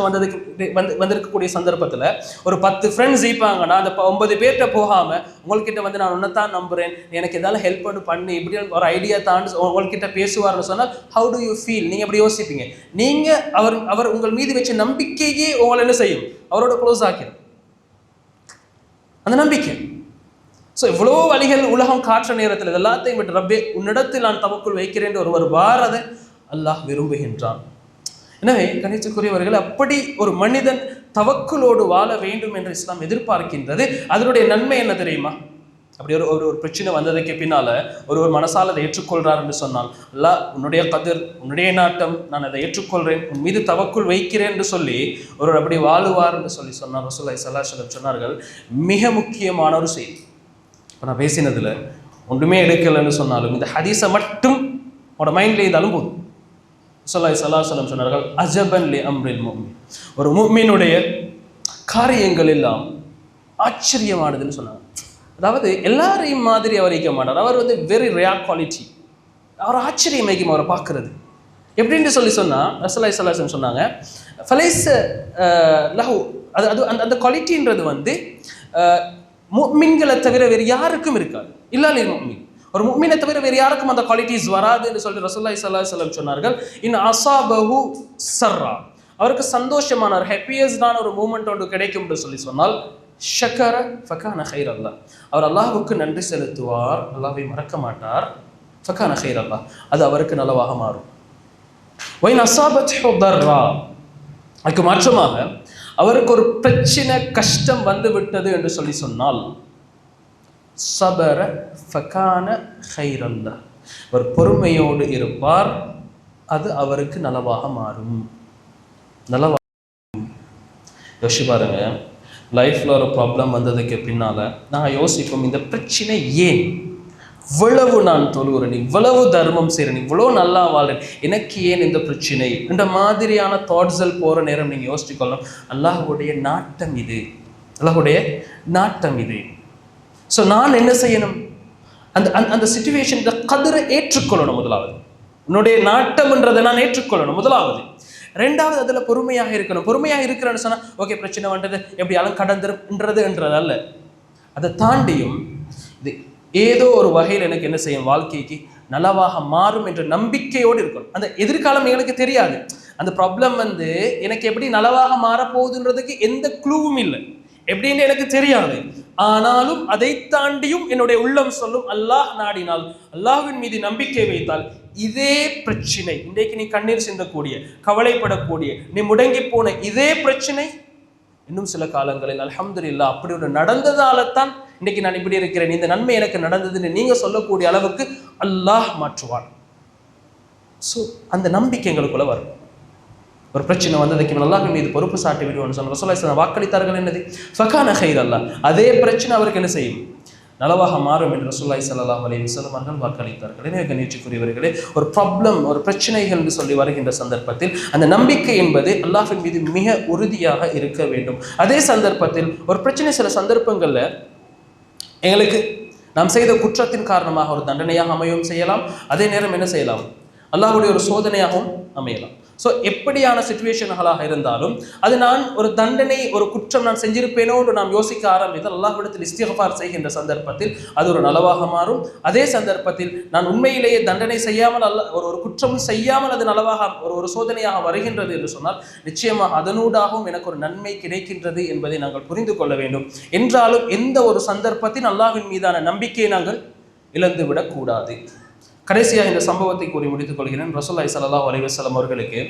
வந்திருக்கக்கூடிய சந்தர்ப்பத்தில் ஒரு 10 ஃப்ரெண்ட்ஸ் இருப்பாங்கன்னா அந்த 9 பேர்கிட்ட போகாமல் உங்கள்கிட்ட வந்து நான் உன்னைத்தான் நம்புறேன், எனக்கு எதாவது ஹெல்ப் பண்ணி இப்படி ஒரு ஐடியா தான் உங்கள்கிட்ட பேசுவார்னு சொன்னால் ஹவு டு யூ ஃபீல்? நீங்கள் எப்படி யோசிப்பீங்க? நீங்கள் அவர் உங்கள் மீது வச்ச நம்பிக்கையே உங்களை என்ன செய்யும், அவரோட க்ளோஸ் ஆக்கிடும் அந்த நம்பிக்கை. ஸோ இவ்வளோ வழிகள் உலகம் காற்ற நேரத்தில் இது எல்லாத்தையும் விட்டு ரப்பே உன்னிடத்தில் நான் தவக்குள் வைக்கிறேன் ஒருவர் வாரதை அல்லாஹ் விரும்புகின்றான். எனவே கணிச்சுக்குரியவர்கள், அப்படி ஒரு மனிதன் தவக்குலோடு வாழ வேண்டும் என்று இஸ்லாம் எதிர்பார்க்கின்றது. அதனுடைய நன்மை என்ன தெரியுமா? அப்படி ஒரு பிரச்சனை வந்ததுக்கு பின்னால ஒரு மனசால் அதை ஏற்றுக்கொள்றார் என்று சொன்னால், அல்லாஹ் உன்னுடைய கதிர், உன்னுடைய நாட்டம், நான் அதை ஏற்றுக்கொள்றேன், உன் மீது தவக்குள் வைக்கிறேன் என்று சொல்லி ஒருவர் அப்படி வாழுவார் என்று சொல்லி சொன்னார். ரசூலுல்லாஹி ஸல்லல்லாஹு அலைஹி வஸல்லம் சொன்னார்கள், மிக முக்கியமான ஒரு செய்தி. இப்போ நான் பேசினதில் ஒன்றுமே எடுக்கலைன்னு சொன்னாலும் இந்த ஹதீஸை மட்டும் உங்களோட மைண்டில் இருந்தாலும் போதும். ரசூலுல்லாஹி ஸல்லல்லாஹு அலைஹி வஸல்லம் சொன்னார்கள், அஜபன் லி அம்ரில் முஃமின், ஒரு முஃமினுடைய காரியங்கள் எல்லாம் ஆச்சரியமானதுன்னு சொன்னாங்க. அதாவது எல்லாரையும் மாதிரி அவர் வைக்க மாட்டார், அவர் வந்து வெரி ரேர் குவாலிட்டி, அவர் ஆச்சரியம் வைக்கும் அவரை பார்க்கறது. எப்படின்னு சொன்னால் ரசூலுல்லாஹி ஸல்லல்லாஹு அலைஹி வஸல்லம் சொன்னாங்க, ஃபலைஸ லஹு, அது அந்த குவாலிட்டின்றது வந்து முஃமின்களை தவிர வேறு யாருக்கும் இருக்காது. இல்லால் முஃமின், ஒரு முஃமினை தவிர வேறு யாருக்கும் அந்த குவாலிட்டிஸ் வராதுன்னு சொல்லி ரசூலுல்லாஹி ஸல்லல்லாஹு அலைஹி வஸல்லம் சொன்னார்கள். இன் அஸாபஹு ஸர்ரா, அவருக்கு சந்தோஷமான ஒரு ஹாப்பியஸ்டான ஒரு மூமெண்ட் ஒன்று கிடைக்கும் என்று சொல்லி சொன்னால் ஷக்கர ஃபகான கைரல்லாஹ், அவர் அல்லாஹ்வுக்கு நன்றி செலுத்துவார், அல்லாஹ்வை மறக்க மாட்டார். ஃபகான கைரல்லாஹ், அது அவருக்கு நலவாக மாறும். வைன் அஸாபத்ஹு தர்ரா, அதுக்கு மாற்றமாக அவருக்கு ஒரு பிரச்சனை கஷ்டம் வந்து விட்டது என்று சொல்லி சொன்னால் சபர ஃபகான கைரல்லாஹ், அவர் பொறுமையோடு இருப்பார், அது அவருக்கு நலவாக மாறும். நலவாக யோசிச்சு பாருங்க, லைஃப்பில் ஒரு ப்ராப்ளம் வந்ததுக்கு பின்னால் நாங்கள் யோசிப்போம், இந்த பிரச்சனை ஏன் இவ்வளவு நான் தொழுகிறேன், இவ்வளவு தர்மம் செய்கிறேன், இவ்வளோ நல்லா வாழ்றேன், எனக்கு ஏன் இந்த பிரச்சனை இந்த மாதிரியான தாட்ஸல் போகிற நேரம் நீங்கள் யோசிச்சுக்கொள்ளணும். அல்லாஹ்வுடைய நாட்டம் இது, அல்லாஹ்வுடைய நாட்டம் இது. ஸோ நான் என்ன செய்யணும்? அந்த அந்த சிச்சுவேஷன் கதிரை ஏற்றுக்கொள்ளணும். முதலாவது உன்னுடைய நாட்டம்ன்றதை நான் ஏற்றுக்கொள்ளணும் முதலாவது. ரெண்டாவது அதில் பொறுமையாக இருக்கணும். பொறுமையாக இருக்கிறேன்னு சொன்னால் ஓகே பிரச்சனை வந்தது எப்படியாலும் கடந்துருன்றது அல்ல. அதை தாண்டியும் இது ஏதோ ஒரு வகையில் எனக்கு என்ன செய்யும், வாழ்க்கைக்கு நலவாக மாறும் என்ற நம்பிக்கையோடு இருக்கணும். அந்த எதிர்காலம் எங்களுக்கு தெரியாது, அந்த ப்ராப்ளம் எனக்கு எப்படி நலவாக மாறப்போகுதுன்றதுக்கு எந்த க்ளூவும் இல்லை, எப்படின்னு எனக்கு தெரியாது. ஆனாலும் அதை தாண்டியும் என்னுடைய உள்ளம் சொல்லும், அல்லாஹ் நாடினால், அல்லாஹ்வின் மீது நம்பிக்கை வைத்தால் இதே பிரச்சனை, இன்றைக்கு நீ கண்ணீர் சிந்தக்கூடிய, கவலைப்படக்கூடிய, நீ முடங்கி போன இதே பிரச்சனை இன்னும் சில காலங்களில் அல்ஹம்துலில்லாஹ் அப்படி ஒரு நடந்ததால்தான் இன்னைக்கு நான் இப்படி இருக்கிறேன், இந்த நன்மை எனக்கு நடந்ததுன்னு நீங்க சொல்லக்கூடிய அளவுக்கு அல்லாஹ் மாற்றுவான். ஸோ அந்த நம்பிக்கை எங்களுக்குள்ள வரும். ஒரு பிரச்சனை வந்ததுக்கு அல்லாஹ்வின் மீது பொறுப்பு சாட்டி விடுவோம்னு சொன்ன ரசூலுல்லாஹி ஸல்லல்லாஹு அலைஹி வஸல்லம் வாக்களித்தார்கள். என்னது? ஃபகான கைரல்லாஹ், அதே பிரச்சனை அவருக்கு என்ன செய்யும், நலவாக மாறும் என்று ரசூலுல்லாஹி ஸல்லல்லாஹு அலைஹி வஸல்லம் அவர்கள் வாக்களித்தார்கள். எனவே கண்ணியத்துக்குரியவர்களே, ஒரு ப்ராப்ளம், ஒரு பிரச்சனைகள் என்று சொல்லி வருகின்ற சந்தர்ப்பத்தில் அந்த நம்பிக்கை என்பது அல்லாஹ்வின் மீது மிக உறுதியாக இருக்க வேண்டும். அதே சந்தர்ப்பத்தில் ஒரு பிரச்சனை சில சந்தர்ப்பங்களில் எங்களுக்கு நாம் செய்த குற்றத்தின் காரணமாக ஒரு தண்டனையாக அமையவும் செய்யலாம், அதே நேரம் என்ன செய்யலாம், அல்லாஹ்வுடைய ஒரு சோதனையாகவும் அமையலாம். ஸோ எப்படியான சிச்சுவேஷன்களாக இருந்தாலும் அது நான் ஒரு தண்டனை, ஒரு குற்றம் நான் செஞ்சிருப்பேனோ என்று நாம் யோசிக்க ஆரம்பித்தால் அல்லாஹ்விடத்தில் இஸ்திக்ஃபார் செய்கின்ற சந்தர்ப்பத்தில் அது ஒரு நலவாக மாறும். அதே சந்தர்ப்பத்தில் நான் உண்மையிலேயே தண்டனை செய்யாமல் ஒரு குற்றமும் செய்யாமல் அது நலவாக ஒரு சோதனையாக வருகின்றது என்று சொன்னால் நிச்சயமாக அதனூடாகவும் எனக்கு ஒரு நன்மை கிடைக்கின்றது என்பதை நாங்கள் புரிந்து கொள்ள வேண்டும். என்றாலும் எந்த ஒரு சந்தர்ப்பத்தில் அல்லாஹ்வின் மீதான நம்பிக்கையை நாங்கள் இழந்துவிடக்கூடாது. கடைசியாக இந்த சம்பவத்தை கூறி முடித்துக் கொள்கிறேன். ரசூலுல்லாஹி ஸல்லல்லாஹு அலைஹி வஸல்லம் அவர்களுக்கு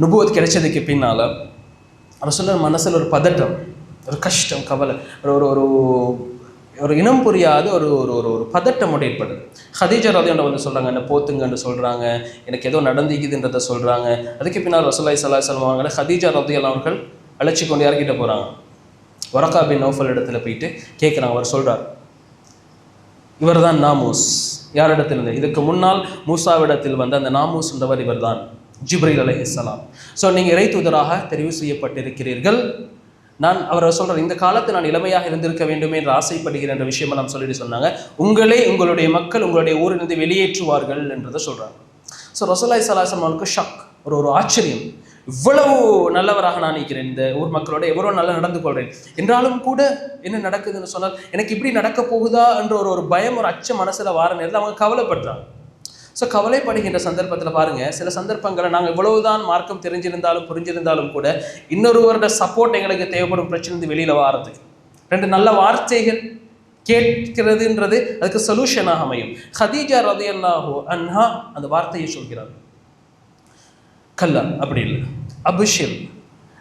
நுபுவத் கிடைச்சதுக்கு பின்னால் ரசூலுல்லாஹ் மனசில் ஒரு பதட்டம், ஒரு கஷ்டம், கவலை, ஒரு ஒரு ஒரு இனம் புரியாத ஒரு ஒரு ஒரு பதட்டம் ஏற்படுது. ஹதீஜா ரலியல்லாஹு அன்ஹா சொல்கிறாங்க, என்ன போத்துங்கன்னு சொல்கிறாங்க, எனக்கு ஏதோ நடந்துக்குதுன்றதை சொல்கிறாங்க. அதுக்கு பின்னால் ரசூலுல்லாஹி ஸல்லல்லாஹு அலைஹி வஸல்லம் அவங்களை ஹதீஜா ரலியல்லாஹு அவர்கள் அழைச்சி கொண்டு யார்கிட்ட போகிறாங்க, வரகா பின் நௌஃபல் இடத்துல போயிட்டு கேட்குறாங்க. அவர் சொல்கிறார், இவர் தான் நாமூஸ். யாரிடத்திலிருந்து? இதுக்கு முன்னால் மூசாவிடத்தில் வந்த அந்த நாமூஸ் என்றவர் இவர் தான், ஜிப்ரீல் அலைஹிஸ்ஸலாம். ஸோ நீங்கள் இறை தூதராக தெரிவு செய்யப்பட்டிருக்கிறீர்கள். நான் அவரை சொல்கிறேன், இந்த காலத்தில் நான் இளமையாக இருந்திருக்க வேண்டுமே என்று ஆசைப்படுகிறேன் என்ற விஷயமெல்லாம் சொல்லிட்டு சொன்னாங்க. உங்களே உங்களுடைய மக்கள் உங்களுடைய ஊரிலிருந்து வெளியேற்றுவார்கள் என்றதை சொல்கிறாங்க. ஸோ ரசூலுல்லாஹி ஸல்லல்லாஹு அலைஹி வஸல்லம் அவருக்கு ஷாக், ஒரு ஆச்சரியம். இவ்வளவு நல்லவராக நான் இருக்கிறேன், இந்த ஊர் மக்களோட எவ்வளோ நல்லா நடந்து கொள்கிறேன், என்றாலும் கூட என்ன நடக்குதுன்னு சொன்னால் எனக்கு இப்படி நடக்க போகுதா என்ற ஒரு பயம், ஒரு அச்ச மனசில் வார நேரத்தில் அவங்க கவலைப்படுறாங்க. ஸோ கவலைப்படுகின்ற சந்தர்ப்பத்தில் பாருங்கள், சில சந்தர்ப்பங்களை நாங்கள் இவ்வளவுதான் மார்க்கம் தெரிஞ்சிருந்தாலும் புரிஞ்சிருந்தாலும் கூட இன்னொருவரோட சப்போர்ட் எங்களுக்கு தேவைப்படும் பிரச்சனை வெளியில் வாரத்துக்கு ரெண்டு நல்ல வார்த்தைகள் கேட்கிறதுன்றது அதுக்கு சொல்யூஷனாக அமையும். ஹதீஜா ரலியல்லாஹு அன்ஹா அந்த வார்த்தையை சொல்கிறார், கல்லா அப்படி இல்லை, அபிஷிர்,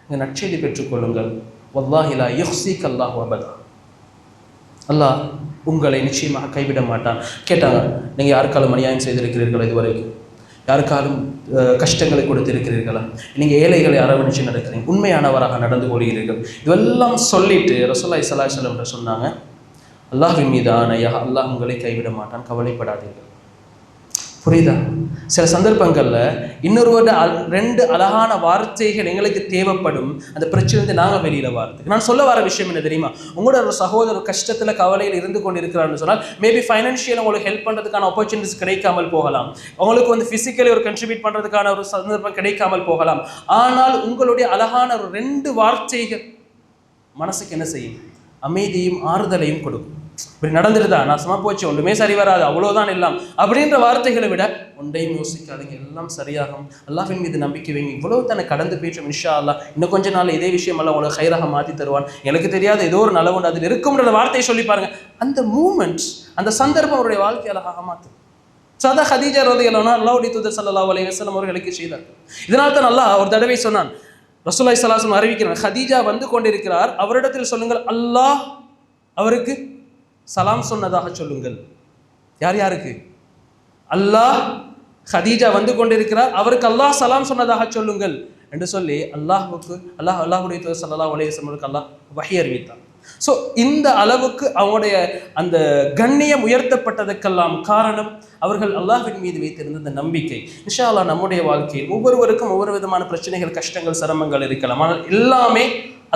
நீங்கள் நற்செய்தி பெற்றுக்கொள்ளுங்கள், வல்லாஹி லா யுஹ்ஸிக அல்லாஹு அபதா, அல்லாஹ் உங்களை நிச்சயமாக கைவிட மாட்டான். கேட்டாங்க, நீங்கள் யாருக்காலும் அநியாயம் செய்திருக்கிறீர்களா, இதுவரைக்கும் யாருக்காலும் கஷ்டங்களை கொடுத்திருக்கிறீர்களா, நீங்கள் ஏழைகளை அரவணைச்சு நடக்கிறீங்க, உண்மையானவராக நடந்து கொள்கிறீர்கள், இதுவெல்லாம் சொல்லிட்டு ரசூலுல்லாஹி ஸல்லல்லாஹு அலைஹி வஸல்லம் சொன்னாங்க, அல்லாஹ்வின் மீது ஆணையாக அல்லாஹ் உங்களை கைவிட மாட்டான், கவலைப்படாதீர்கள். புரியுதா? சில சந்தர்ப்பங்களில் இன்னொருவரோட ரெண்டு அழகான வார்த்தைகள் எங்களுக்கு தேவைப்படும், அந்த பிரச்சனை நாங்கள் வெளியில் வாரத்துக்கு. நான் சொல்ல வர விஷயம் என்ன தெரியுமா, உங்களோட ஒரு சகோதரர் கஷ்டத்தில் கவலையில் இருந்து கொண்டு இருக்கிறான்னு சொன்னால் மேபி ஃபைனான்ஷியல் உங்களுக்கு ஹெல்ப் பண்ணுறதுக்கான ஆப்பர்ச்சுனிட்டிஸ் கிடைக்காமல் போகலாம், உங்களுக்கு ஃபிசிக்கலி ஒரு கன்ட்ரிபியூட் பண்ணுறதுக்கான ஒரு சந்தர்ப்பம் கிடைக்காமல் போகலாம். ஆனால் உங்களுடைய அழகான ஒரு ரெண்டு வார்த்தைகள் மனசுக்கு என்ன செய்யும், அமைதியும் ஆறுதலையும் கொடுக்கும். இப்படி நடந்துருதா, நான் சும்மா போச்சு, ஒன்றுமே சரி வராது, அவ்வளோதான் எல்லாம் அப்படின்ற வார்த்தைகளை விட ஒன்றையும் யோசிக்காதீங்க, எல்லாம் சரியாகும், அல்லாஹ்வின் மீது நம்பிக்கை வைங்க, இவ்வளோ தானே கடந்து போயிட்டோம், இன்ஷா அல்லாஹ் இன்னும் கொஞ்ச நாள் இதே விஷயம் எல்லாம் உங்களுக்கு ஹைராக மாற்றி தருவான், எனக்கு தெரியாத ஏதோ ஒரு நலவு அதில் இருக்கும்ன்ற வார்த்தையை சொல்லி பாருங்க. அந்த மூமெண்ட்ஸ், அந்த சந்தர்ப்பம் அவருடைய வாழ்க்கை அழகாக மாற்றும். சாதா ஹதீஜா ரலியல்லாஹு அன்ஹா அல்லாஹ்வுடைய தூதர் ஸல்லல்லாஹு அலைஹி வஸல்லம் அவர்களுக்கு செய்தார். இதனால் தான் அல்லாஹ் ஒரு தடவை சொன்னான், ரசூலுல்லாஹி ஸல்லல்லாஹு அலைஹி வஸல்லம் அறிவிக்கிறார், ஹதீஜா வந்து கொண்டிருக்கிறார், அவரிடத்தில் சொல்லுங்கள் அல்லாஹ் அவருக்கு சலாம் சொன்னதாக சொல்லுங்கள். யார் யாருக்கு? அல்லாஹ் ஹதீஜா வந்து கொண்டிருக்கிறார், அவருக்கு அல்லாஹ் சலாம் சொன்னதாக சொல்லுங்கள் என்று சொல்லி அல்லாஹ்வுடைய தூதர் ஸல்லல்லாஹு அலைஹி வஸல்லம் அல்லாஹ் வஹி அறிவித்தார். ஸோ இந்த அளவுக்கு அவங்களுடைய அந்த கண்ணியம் உயர்த்தப்பட்டதுக்கெல்லாம் காரணம் அவர்கள் அல்லாஹ்வின் மீது வைத்திருந்த இந்த நம்பிக்கை. இன்ஷா அல்லாஹ் நம்முடைய வாழ்க்கையில் ஒவ்வொருவருக்கும் ஒவ்வொரு விதமான பிரச்சனைகள், கஷ்டங்கள், சிரமங்கள் இருக்கலாம். ஆனால் எல்லாமே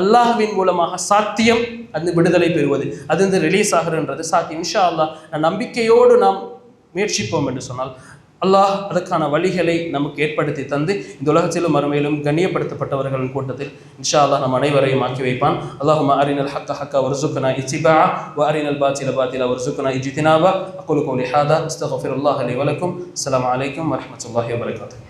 அல்லாஹ்வின் மூலமாக சாத்தியம். அந்த விடுதலை பெறுவது, அது இந்த ரிலீஸ் ஆகிறன்றது சாத்தியம். இன்ஷா அல்லாஹ் நம்பிக்கையோடு நாம் முயற்சிப்போம் என்று சொன்னால் அல்லாஹ் அதற்கான வழிகளை நமக்கு ஏற்படுத்தி தந்து இந்த உலகத்திலும் மறுமையிலும் கண்ணியப்படுத்தப்பட்டவர்களின் கூட்டத்தில் இன்ஷா அல்லாஹ் நம் அனைவரையும் ஆக்கி வைப்பான். அல்லாஹும்ம அரினல் ஹக்க ஹக்க வர்சுக்னா இத்திபா வ அரினல் பாத்தில பாத்தில வர்சுக்னா இஜ்தினாபா. அகூலு கௌலி ஹாதா அஸ்தக்ஃபிருல்லாஹ லி வ லக்கும். அஸ்ஸலாமு அலைக்கும் வ ரஹ்மத்துல்லாஹி வ பரகாத்துஹு.